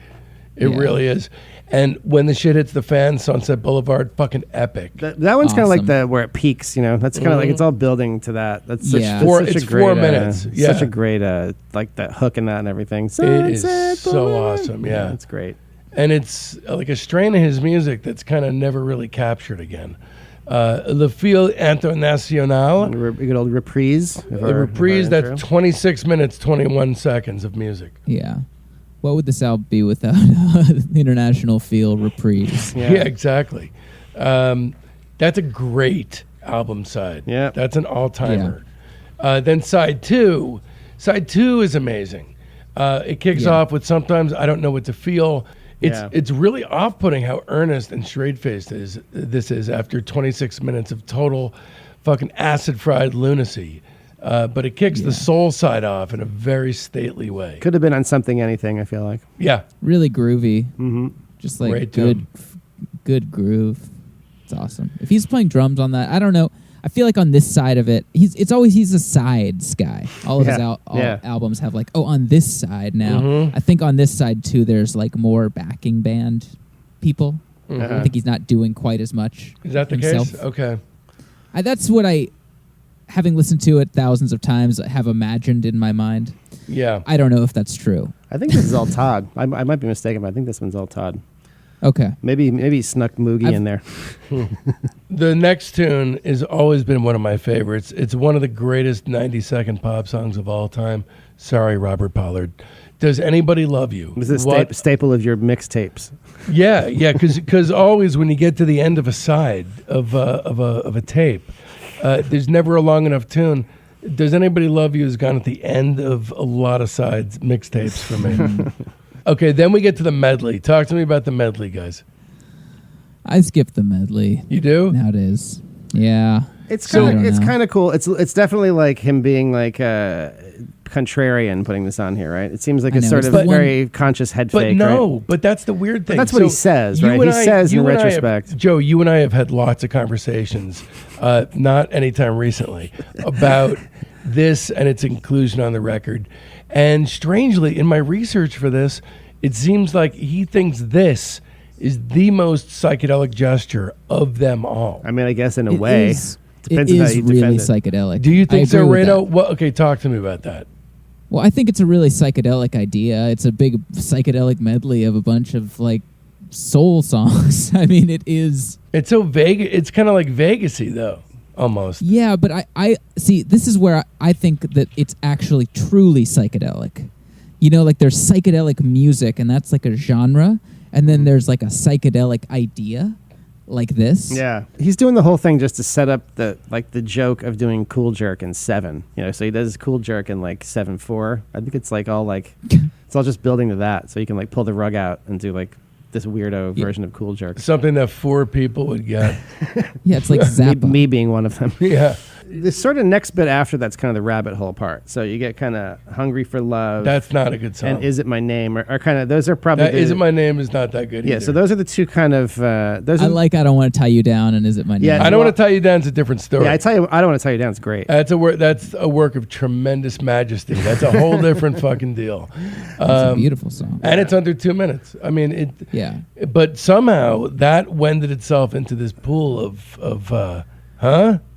It really is. And when the shit hits the fan, Sunset Boulevard, fucking epic. That one's kind of like Awesome. where it peaks, That's kind of like it's all building to that. That's such, Yeah. that's such It's a great, 4 minutes. Such a great like that hook in that and everything. It Sunset is so Boulevard. awesome, yeah. It's great. And it's like a strain of his music that's kind of never really captured again. Le Fil International. Good old reprise. The reprise, that's 26 minutes, 21 seconds of music. Yeah. What would this album be without International Feel reprise? Yeah, exactly. That's a great album side. Yeah. That's an all-timer. Then side two is amazing. It kicks off with Sometimes I Don't Know What to Feel. It's really off-putting how earnest and straight-faced this is after 26 minutes of total fucking acid-fried lunacy. But it kicks the soul side off in a very stately way. Could have been on Something Anything, I feel like. Yeah. Really groovy. Mm-hmm. Just like Great good groove. It's awesome. If he's playing drums on that, I don't know. I feel like on this side of it, he's a sides guy. All of his albums have like, on this side now. Mm-hmm. I think on this side too, there's like more backing band people. Mm-hmm. I think he's not doing quite as much. Is that the himself. case? Okay. That's what having listened to it thousands of times, have imagined in my mind. Yeah. I don't know if that's true. I think this is all Todd. I might be mistaken, but I think this one's all Todd. Okay. Maybe he snuck Moogie in there. The next tune has always been one of my favorites. It's one of the greatest 90-second pop songs of all time. Sorry, Robert Pollard. Does Anybody Love You? Was this staple of your mixtapes? Yeah, because always when you get to the end of a side of a tape, there's never a long enough tune. Does Anybody Love You has gone at the end of a lot of sides mixtapes for me. Okay, then we get to the medley. Talk to me about the medley, guys. I skipped the medley. You do? Nowadays. Yeah. It's kind of cool. It's definitely like him being like contrarian putting this on here, right? It seems like a sort of very conscious head fake. But no, right? but that's the weird thing. But that's what he says, right? He says in retrospect. Joe, you and I have had lots of conversations, not anytime recently, about this and its inclusion on the record. And strangely, in my research for this, it seems like he thinks this is the most psychedelic gesture of them all. I mean, I guess in a way. Depends it on how is you really defend it. psychedelic. Do you think so, agree with Rado? that. Well, okay, talk to me about that. Well, I think it's a really psychedelic idea. It's a big psychedelic medley of a bunch of like soul songs. I mean, it is. It's so vague. It's kind of like Vegas-y, though, almost. Yeah, but I see. This is where I think that it's actually truly psychedelic. You know, like there's psychedelic music, and that's like a genre, and then there's like a psychedelic idea, like this. Yeah, he's doing the whole thing just to set up the joke of doing Cool Jerk in 7. You know, so he does Cool Jerk in like 7/4. I think it's like all like it's all just building to that, so you can like pull the rug out and do like this weirdo version of Cool Jerk. Something that 4 people would get. Yeah, it's like Zappa. me being one of them. Yeah. The sort of next bit after that's kind of the rabbit hole part. So you get kind of Hungry for Love. That's not a good song. And Is It My Name are kind of, those are probably Is It My Name is not that good Yeah, either. so those are the two kind of those I are, like I Don't Want to Tie You Down and Is It My Name? Yeah, I Don't Want to Tie You Down is a different story. Yeah, I don't want to tell you down. It's great. That's a work of tremendous majesty. That's a whole different fucking deal. It's a beautiful song. And it's under 2 minutes. I mean, it. Yeah. But somehow that wended itself into this pool of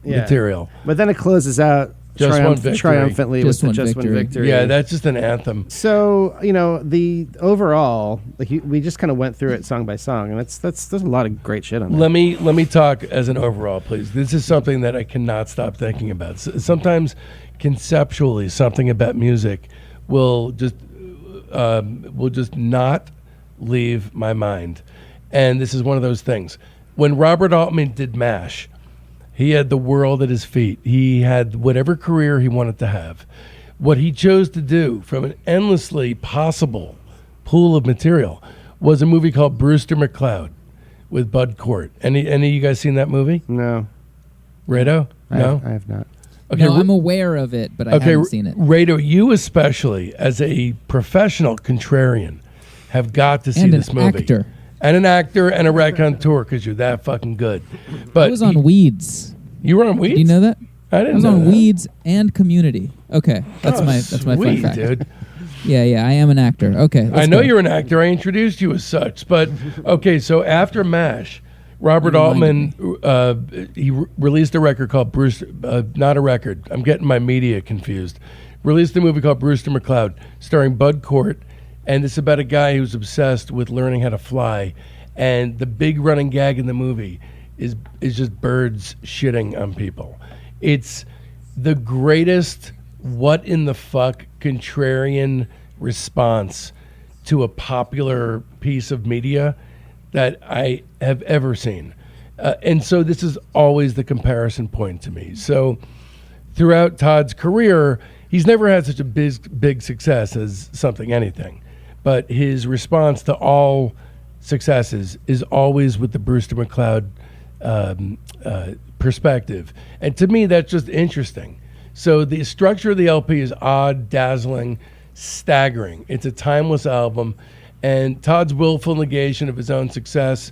material. But then it closes out Just One Victory. triumphantly Just with One the Just One Victory. Victory. Yeah, that's just an anthem. So, you know, the overall, like we just kind of went through it song by song, and there's a lot of great shit on there. Let me talk as an overall, please. This is something that I cannot stop thinking about. Sometimes conceptually, something about music will just not leave my mind. And this is one of those things. When Robert Altman did MASH, he had the world at his feet. He had whatever career he wanted to have. What he chose to do from an endlessly possible pool of material was a movie called Brewster McCloud with Bud Cort. Any of you guys seen that movie? No. Rado? No? I have not. Okay, No, I'm aware of it, but I haven't seen it. Rado, you especially, as a professional contrarian, have got to see And this an movie. actor. And an actor and a raconteur because you're that fucking good. But I was on Weeds. You were on Weeds? Do you know that? I didn't I was know on that. Weeds and Community. Okay, that's my fun Sweet, fact. dude. Yeah, I am an actor. Okay, I know you're an actor. I introduced you as such. But, okay, so after MASH, Robert Altman, released a record called Brewster, not a record. I'm getting my media confused. Released a movie called Brewster McCloud, starring Bud Cort. And it's about a guy who's obsessed with learning how to fly. And the big running gag in the movie is just birds shitting on people. It's the greatest what in the fuck contrarian response to a popular piece of media that I have ever seen. And so this is always the comparison point to me. So throughout Todd's career, he's never had such a big success as Something Anything. But his response to all successes is always with the Brewster McCloud perspective. And to me, that's just interesting. So the structure of the LP is odd, dazzling, staggering. It's a timeless album. And Todd's willful negation of his own success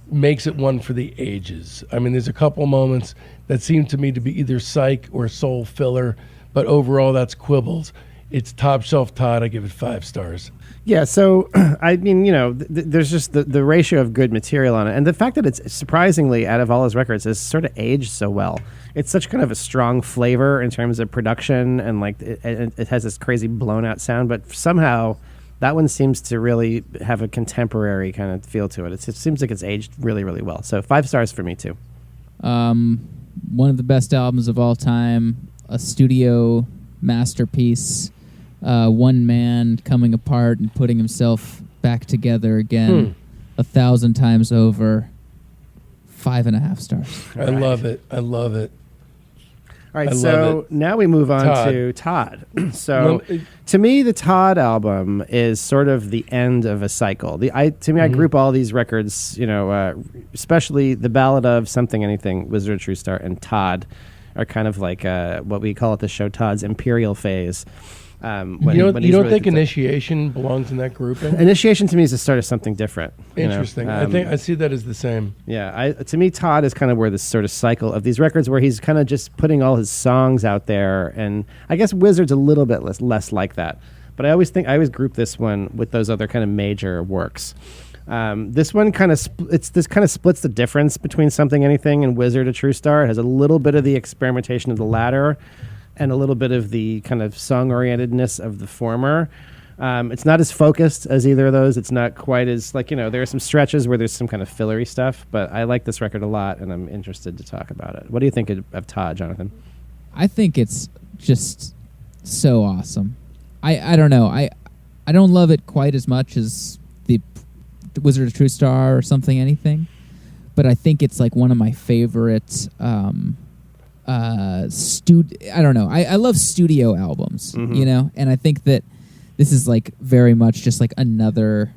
makes it one for the ages. I mean, there's a couple moments that seem to me to be either psych or soul filler, but overall that's quibbles. It's top shelf Todd. I give it 5 stars. Yeah, so, I mean, you know, there's just the ratio of good material on it. And the fact that it's surprisingly, out of all his records, has sort of aged so well. It's such kind of a strong flavor in terms of production, and like it has this crazy blown out sound, but somehow That one seems to really have a contemporary kind of feel to it. It seems like it's aged really, really well. So 5 stars for me too. One of the best albums of all time, a studio masterpiece, one man coming apart and putting himself back together again 1,000 times over. 5.5 stars. I love it. I love it. All right, so now we move on to Todd. So to me, the Todd album is sort of the end of a cycle. I group all these records, especially the Ballad of Something Anything, Wizard of True Star, and Todd are kind of like what we call at the show Todd's imperial phase. You don't think Initiation belongs in that grouping? Initiation to me is the start of something different. Interesting. I think I see that as the same. Yeah. To me, Todd is kind of where this sort of cycle of these records where he's kind of just putting all his songs out there. And I guess Wizard's a little bit less like that. But I always group this one with those other kind of major works. This one kind of splits the difference between Something Anything and Wizard of True Star. It has a little bit of the experimentation of the latter, and a little bit of the kind of song-orientedness of the former. It's not as focused as either of those. It's not quite as, there are some stretches where there's some kind of fillery stuff, but I like this record a lot, and I'm interested to talk about it. What do you think of Todd, Jonathan? I think it's just so awesome. I don't know. I don't love it quite as much as the Wizard of True Star or Something Anything, but I think it's like one of my favorite I don't know. I love studio albums, and I think that this is like very much just like another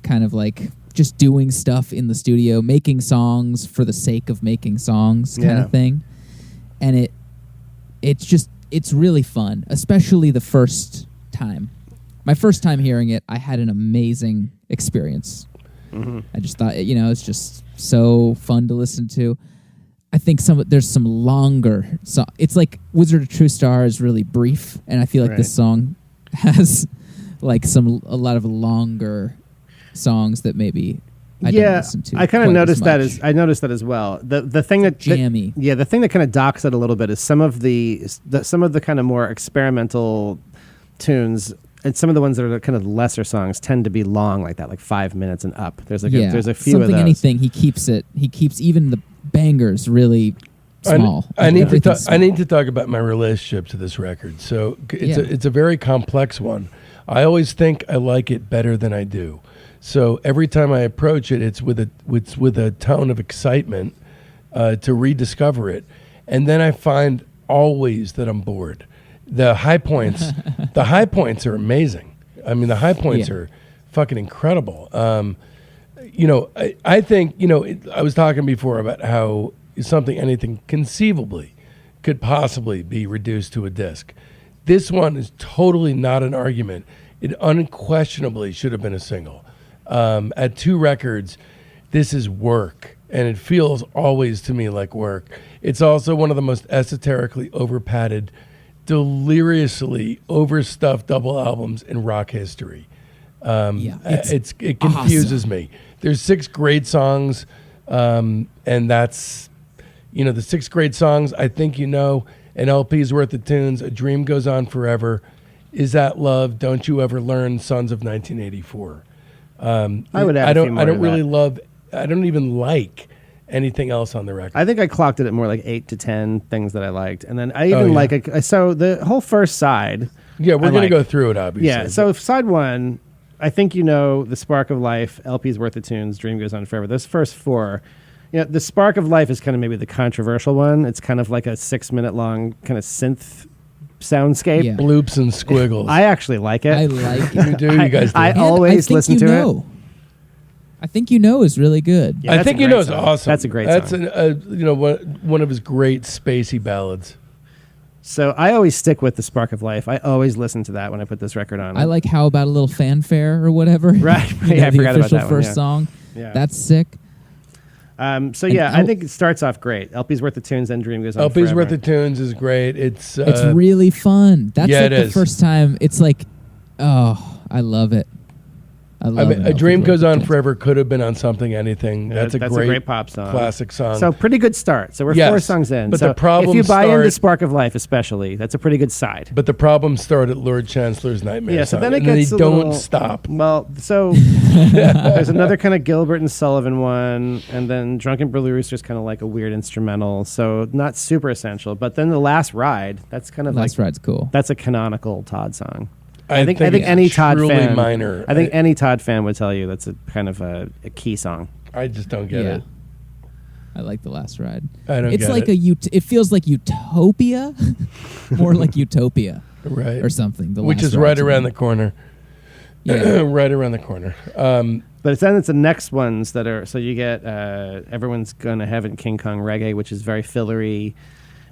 kind of like just doing stuff in the studio, making songs for the sake of making songs kind of thing. And it's really fun, especially the first time. My first time hearing it, I had an amazing experience. I just thought, it's just so fun to listen to. I think there's some longer it's like Wizard of True Star is really brief, and I feel like this song has like a lot of longer songs that maybe I don't listen to. I kind of noticed that as well. The thing that jammy. The thing that kind of docks it a little bit is some of the kind of more experimental tunes. And some of the ones that are kind of lesser songs tend to be long like that, like 5 minutes and up. There's a few of those. Something Anything. He keeps even the bangers really small. I need to talk about my relationship to this record. So it's a very complex one. I always think I like it better than I do. So every time I approach it, it's with a tone of excitement to rediscover it, and then I find always that I'm bored. The high points are amazing. I mean, the high points are fucking incredible. I think, I was talking before about how Something Anything conceivably could possibly be reduced to a disc. This one is totally not an argument. It unquestionably should have been a single. At 2 records, this is work, and it feels always to me like work. It's also one of the most esoterically overpadded, deliriously overstuffed double albums in rock history. It confuses me. There's 6 great songs, and that's, the 6 great songs. I think an LP's worth of tunes. A Dream Goes On Forever. Is That Love? Don't You Ever Learn? Sons of 1984. I would add a few more I don't to really that. love. I don't even like anything else on the record. I think I clocked it at more like 8 to 10 things that I liked, and then I even so the whole first side. Yeah, we're going to go through it, obviously. Yeah, so side 1, I think The Spark of Life, LP's Worth of Tunes, Dream Goes On Forever. Those first 4, The Spark of Life is kind of maybe the controversial one. It's kind of like a 6-minute long kind of synth soundscape. Yeah. Bloops and squiggles. I actually like it. I like it. You do? You guys do? I always listen to it. I Think You Know is really good. Yeah, I Think You Know is awesome. That's a great song. That's one of his great spacey ballads. So I always stick with The Spark of Life. I always listen to that when I put this record on. I like How About a Little Fanfare or whatever. Right. I forgot about that one. first song. Yeah. That's sick. I think it starts off great. LP's Worth of Tunes, then Dream Goes On LP's Forever. Worth of Tunes is great. It's really fun. That's yeah, like it the is. first time. It's like, oh, I love it. I love mean, A Dream Goes On Forever could have been on Something Anything. That's a great pop song, classic song. So pretty good start. So we're 4 songs in. But so the problem if you buy into Spark of Life, especially, that's a pretty good side. But the problem started at Lord Chancellor's Nightmare. Yeah, so song, then it and gets they a don't little, stop. Well, so there's another kind of Gilbert and Sullivan one, and then Drunken Blue Rooster's kind of like a weird instrumental, so not super essential. But then the Last Ride, that's kind of Last Ride's cool. That's a canonical Todd song. I think any Todd fan, minor. I think any Todd fan would tell you that's a kind of a key song. I just don't get it. I like The Last Ride. I don't it's get like it. It feels like Utopia, more like Utopia, right, or something. Which is right around the corner. Yeah, right around the corner. But then it's the next ones that are. So you get Everyone's Gonna Heaven, King Kong Reggae, which is very fillery.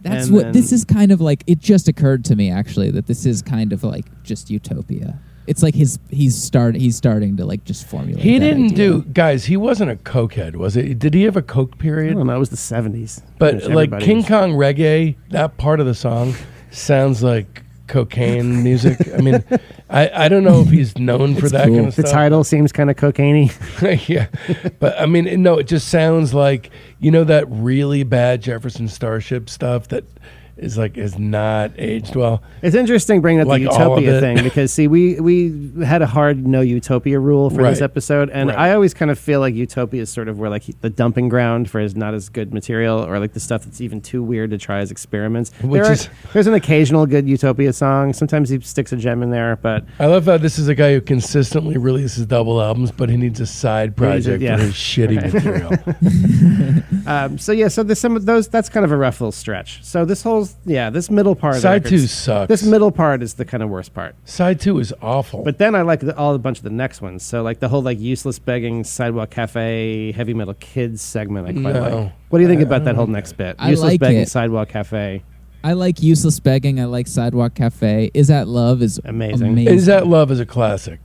That's what this is kind of like. It just occurred to me actually that this is kind of like just Utopia. It's like he's starting to like just formulate. He that didn't idea. do, guys. He wasn't a cokehead, was it? Did he have a coke period? I don't know. It was the 70s. But like King Kong Reggae, that part of the song sounds like cocaine music. I mean, I don't know if he's known for that kind of The stuff. title seems kind of cocaine-y. Yeah, but I mean, no, it just sounds like, you know, that really bad Jefferson Starship stuff that is not aged well. It's interesting bringing up Like the all of Utopia it. thing because see, we had a hard no Utopia rule for this Right. episode, and Right. I always kind of feel like Utopia is sort of where like the dumping ground for his not as good material, or like the stuff that's even too weird to try as experiments. There's an occasional good Utopia song. Sometimes he sticks a gem in there, but I love how this is a guy who consistently releases double albums, but he needs a side project for his shitty material. so there's some of those. That's kind of a rough little stretch. So this this middle part. of the Side 2 records- sucks. This middle part is the kind of worst part. Side 2 is awful. But then I like a bunch of the next ones. So like the whole like Useless Begging, Sidewalk Cafe, Heavy Metal Kids segment I quite like. What do you think about that whole next bit? I Useless like Begging, it. Sidewalk Cafe. I like Useless Begging. I like Sidewalk Cafe. Is That Love is Amazing. Is That Love is a classic.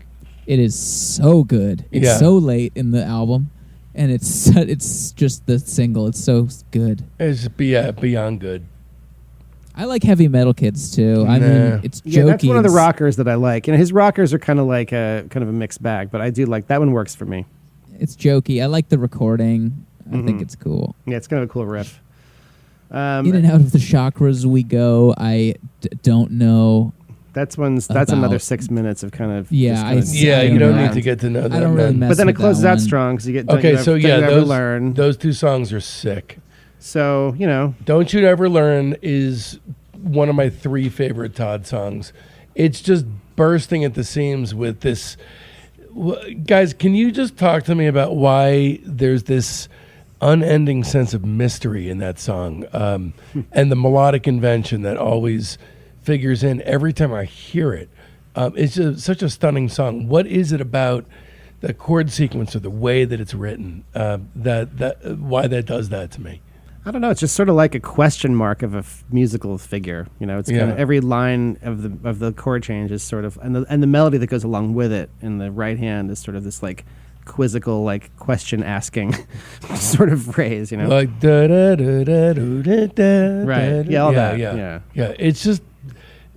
It is so good. It's so late in the album, and it's just the single. It's so good. It's beyond good. I like Heavy Metal Kids too. I mean, it's jokey. Yeah, that's one of the rockers that I like. And his rockers are kind of like a mixed bag, but I do like that one. Works for me. It's jokey. I like the recording. I think it's cool. Yeah, it's kind of a cool riff. In and out of the chakras we go. I don't know. That's another 6 minutes of kind of Yeah, you don't need to get to know that. I don't really mess But then it with closes that out one. strong because you get Okay, so yeah, Never Learn. those 2 songs are sick. So Don't You Ever Learn is one of my 3 favorite Todd songs. It's just bursting at the seams with this. Guys, can you just talk to me about why there's this unending sense of mystery in that song, and the melodic invention that always figures in every time I hear it? It's just such a stunning song. What is it about the chord sequence or the way that it's written why that does that to me? I don't know. It's just sort of like a question mark of a musical figure. It's kind of every line of the chord change is sort of, and the melody that goes along with it in the right hand is sort of this like quizzical, like question asking sort of phrase. Like da da da da da da. Right. Yeah. All that. Yeah. It's just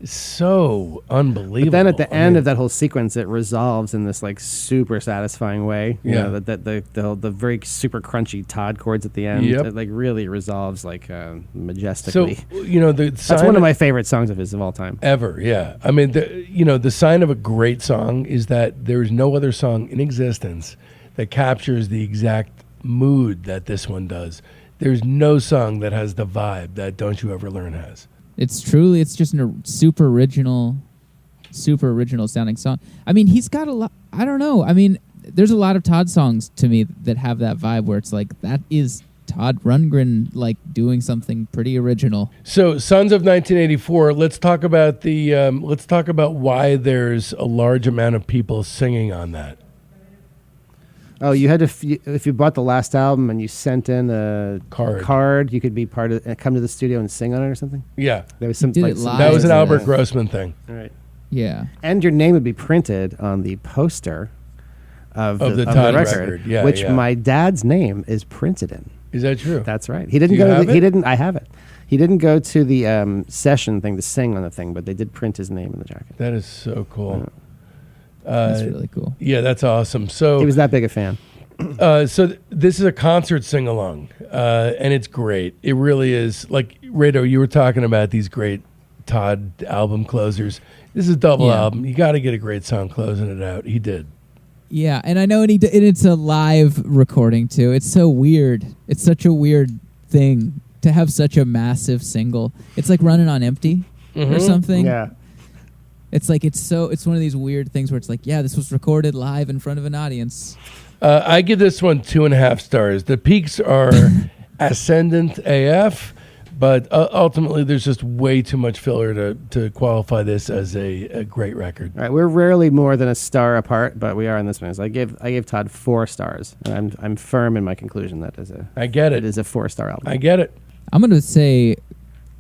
so unbelievable. But then at the end of that whole sequence, it resolves in this like super satisfying way. You know, the very super crunchy Todd chords at the end. Yep. It like really resolves like majestically. So that's one of my favorite songs of his of all time. Ever. Yeah. I mean, the sign of a great song is that there's no other song in existence that captures the exact mood that this one does. There's no song that has the vibe that Don't You Ever Learn has. It's just a super original sounding song. I mean, he's got a lot. I don't know. I mean, there's a lot of Todd songs to me that have that vibe where it's like that is Todd Rundgren like doing something pretty original. So, Sons of 1984. Let's talk about why there's a large amount of people singing on that. Oh, you had to if you bought the last album and you sent in a card, you could be part of come to the studio and sing on it or something. Yeah, there was some. Did it live. That was an Albert Grossman thing. All right. Yeah, and your name would be printed on the poster of the Todd record, Yeah, which my dad's name is printed in. Is that true? That's right. He didn't I have it. He didn't go to the session thing to sing on the thing, but they did print his name in the jacket. That is so cool. That's really cool. Yeah, that's awesome. So He was that big a fan. This is a concert sing-along, and it's great. It really is. Like, Rado, you were talking about these great Todd album closers. This is a double album. You got to get a great song closing it out. He did. Yeah, and I know, and it's a live recording too. It's so weird. It's such a weird thing to have such a massive single. It's like Running on Empty or something. Yeah. It's like it's one of these weird things where it's like, yeah, this was recorded live in front of an audience. I give this one 2.5 stars. The peaks are ascendant AF, but ultimately there's just way too much filler to qualify this as a great record. All right, we're rarely more than a star apart, but we are in this one. So I gave Todd 4 stars, and I'm firm in my conclusion that I get it. It is a 4-star album. I get it. I'm going to say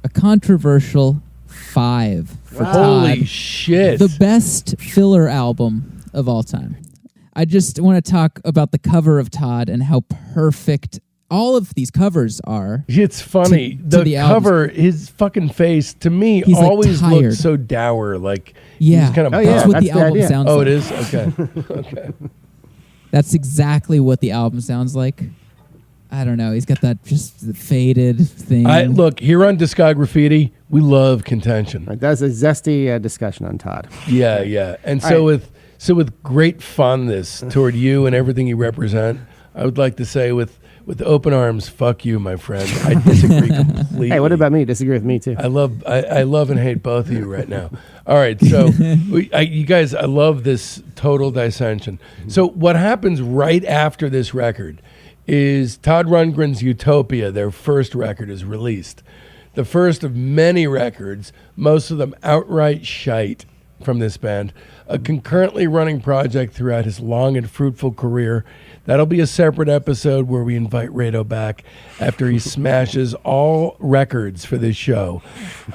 a controversial 5 for Todd. Holy shit! The best filler album of all time. I just want to talk about the cover of Todd and how perfect all of these covers are. It's funny. to the cover, his fucking face, to me, He's, like, always tired. looked so dour. Like, Yeah. he's kind of That's what that's the the album idea. sounds like. Oh, it is? Okay. Okay. That's exactly what the album sounds like. I don't know. He's got that just faded thing. Look, here on Discography, we love contention. Right, that's a zesty discussion on Todd. Yeah, yeah. And All so right. with great fondness toward you and everything you represent, I would like to say with open arms, fuck you, my friend. I disagree completely. Hey, what about me? Disagree with me too. I love and hate both of you right now. All right, so you guys, I love this total dissension. So what happens right after this record is Todd Rundgren's Utopia, their first record, is released. The first of many records, most of them outright shite from this band. A concurrently running project throughout his long and fruitful career. That'll be a separate episode where we invite Rado back after he smashes all records for this show.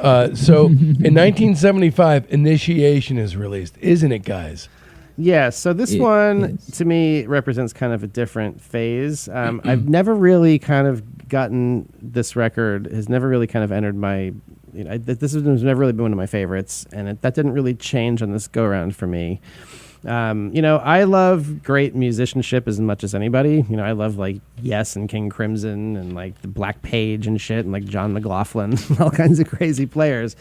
So in 1975, Initiation is released, isn't it, guys? Yeah, so this It one, is. to me, represents kind of a different phase. I've never really kind of gotten this record, has never really kind of entered my, this has never really been one of my favorites, and that didn't really change on this go-around for me. I love great musicianship as much as anybody. I love like Yes and King Crimson and like the Black Page and shit and like John McLaughlin, all kinds of crazy players.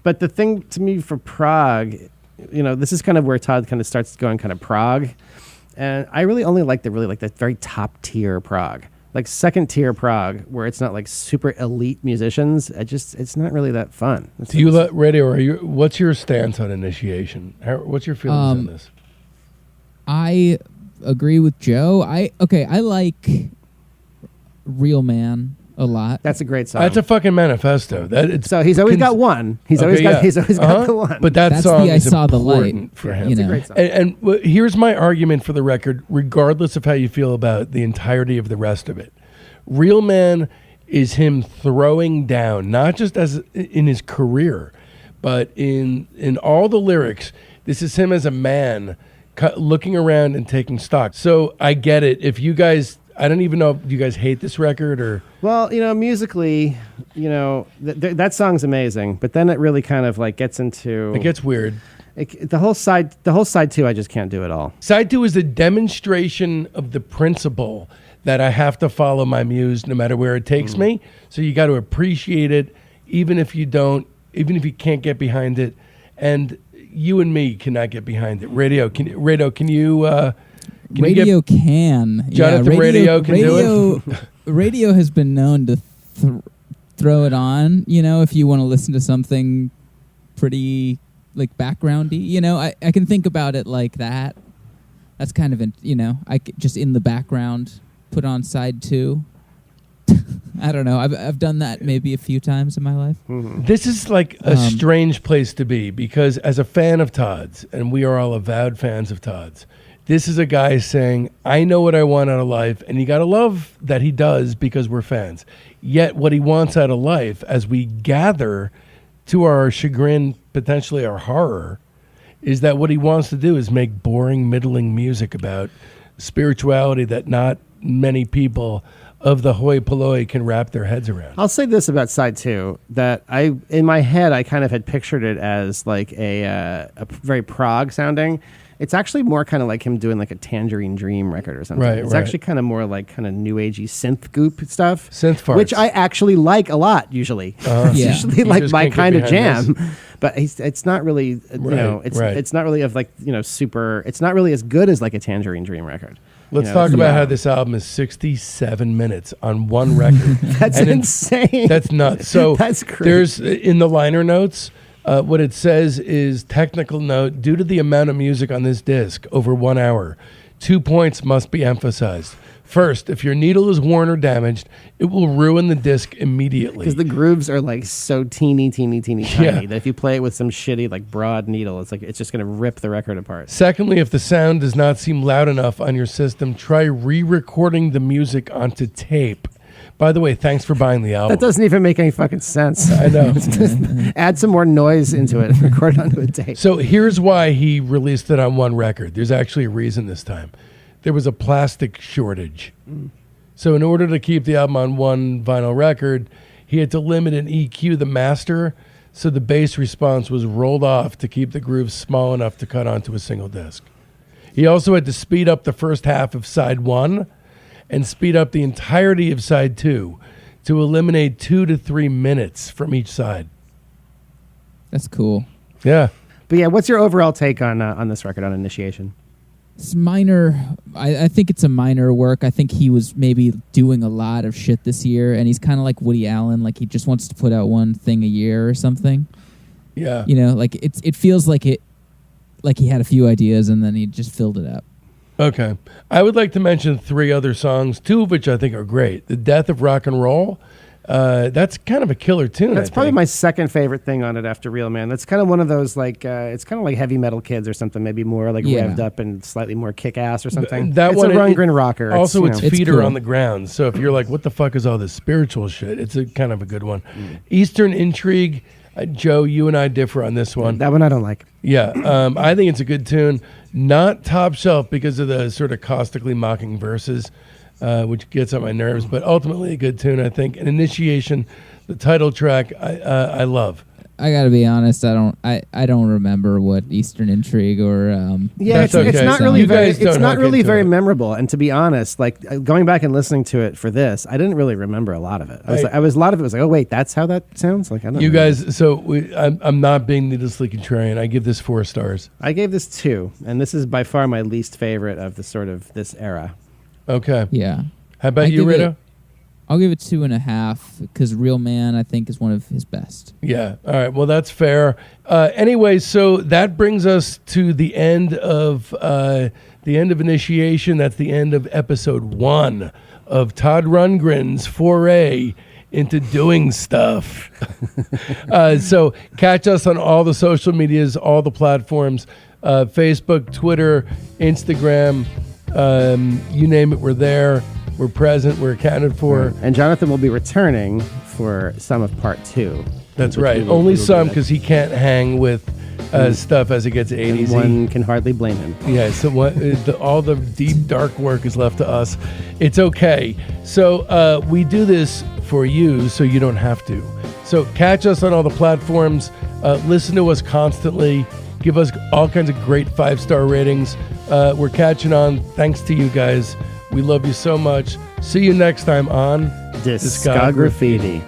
But the thing to me for prog, this is kind of where Todd kind of starts going kind of prog. And I really only like the very top tier prog. Like second tier prog, where it's not like super elite musicians. It's not really that fun. Do you let Radio? What's your stance on Initiation? What's your feelings on this? I agree with Joe. I like Real Man a lot. That's a great song. That's a fucking manifesto. So he's always got one. He's always got the one. But that That's song the I is Saw the important Light, for him. you It's a know. great song. And here's my argument for the record, regardless of how you feel about the entirety of the rest of it. Real Man is him throwing down, not just as in his career, but in all the lyrics. This is him as a man looking around and taking stock. So I get it. If you guys, I don't even know if you guys hate this record or... Well, musically, that song's amazing, but then it really kind of like gets into... It gets weird. The whole side 2, I just can't do it all. Side 2 is a demonstration of the principle that I have to follow my muse no matter where it takes me. So you got to appreciate it, even if you can't get behind it. And you and me cannot get behind it. Radio, can you... Radio can. Jonathan Radio can do it. Radio has been known to throw it on, if you want to listen to something pretty like backgroundy. I can think about it like that. That's kind of, just in the background, put on side 2. I don't know. I've done that maybe a few times in my life. This is like a strange place to be because as a fan of Todd's, and we are all avowed fans of Todd's, this is a guy saying, I know what I want out of life, and you got to love that he does because we're fans. Yet what he wants out of life, as we gather to our chagrin, potentially our horror, is that what he wants to do is make boring, middling music about spirituality that not many people of the hoi polloi can wrap their heads around. I'll say this about side 2, that in my head, I kind of had pictured it as like a very prog sounding. It's actually more kind of like him doing like a Tangerine Dream record or something. Right, it's right. actually kind of more like kind of new agey synth goop stuff. Synth farts. Which I actually like a lot usually. It's Yeah. usually You like just my can't get kind of behind jam. this. But it's not really, it's not really of like, super, it's not really as good as like a Tangerine Dream record. Let's talk about how this album is 67 minutes on one record. That's insane. That's nuts. So That's crazy. there's in the liner notes, what it says is technical note, due to the amount of music on this disc, over 1 hour, 2 points must be emphasized. First, if your needle is worn or damaged, it will ruin the disc immediately. Because the grooves are like so teeny tiny Yeah. that if you play it with some shitty like broad needle, it's just going to rip the record apart. Secondly, if the sound does not seem loud enough on your system, try re-recording the music onto tape. By the way, thanks for buying the album. That doesn't even make any fucking sense. I know. Just add some more noise into it and record it onto a tape. So here's why he released it on one record. There's actually a reason this time. There was a plastic shortage. So in order to keep the album on one vinyl record, he had to limit and EQ the master, so the bass response was rolled off to keep the grooves small enough to cut onto a single disc. He also had to speed up the first half of side 1 and speed up the entirety of side 2 to eliminate 2 to 3 minutes from each side. That's cool. Yeah. But yeah, what's your overall take on this record, on Initiation? It's minor. I think it's a minor work. I think he was maybe doing a lot of shit this year, and he's kind of like Woody Allen. Like he just wants to put out one thing a year or something. Yeah. Like it feels like he had a few ideas and then he just filled it up. Okay. I would like to mention 3 other songs, 2 of which I think are great. The Death of Rock and Roll. That's kind of a killer tune. That's probably my second favorite thing on it after Real Man. That's kind of one of those like it's kind of like Heavy Metal Kids or something, maybe more like revved up and slightly more kick ass or something. That it's one, a Rundgren rocker. Also, its It's feet cool. are on the ground. So if you're like, what the fuck is all this spiritual shit? It's a kind of a good one. Eastern Intrigue. Joe, you and I differ on this one. That one I don't like. Yeah, I think it's a good tune. Not top shelf because of the sort of caustically mocking verses, which gets on my nerves, but ultimately a good tune, I think. And Initiation, the title track, I love. I gotta be honest. I don't remember what Eastern Intrigue or Yeah, That's it's okay. not So really you very. guys don't It's not hook really into very it. memorable. And to be honest, like going back and listening to it for this, I didn't really remember a lot of it. A lot of it was like, oh wait, that's how that sounds. Like I don't. You remember. guys, so I'm not being needlessly contrarian. I give this 4 stars. I gave this 2, and this is by far my least favorite of the sort of this era. Okay. yeah. How about I you, give it- Rito? I'll give it 2.5 because Real Man I think is one of his best. Yeah. All right. Well, that's fair. Anyway, so that brings us to the end of Initiation. That's the end of episode 1 of Todd Rundgren's foray into doing stuff. So catch us on all the social medias, all the platforms, Facebook, Twitter, Instagram, you name it, we're there. We're present. We're accounted for. And Jonathan will be returning for some of part 2. That's which right. we will- Only we will do some that. because he can't hang with stuff as it gets And 80s. one can hardly blame him. Yeah, so all the deep, dark work is left to us. It's okay. So we do this for you so you don't have to. So catch us on all the platforms. Listen to us constantly. Give us all kinds of great 5-star ratings. We're catching on. Thanks to you guys. We love you so much. See you next time on Discography.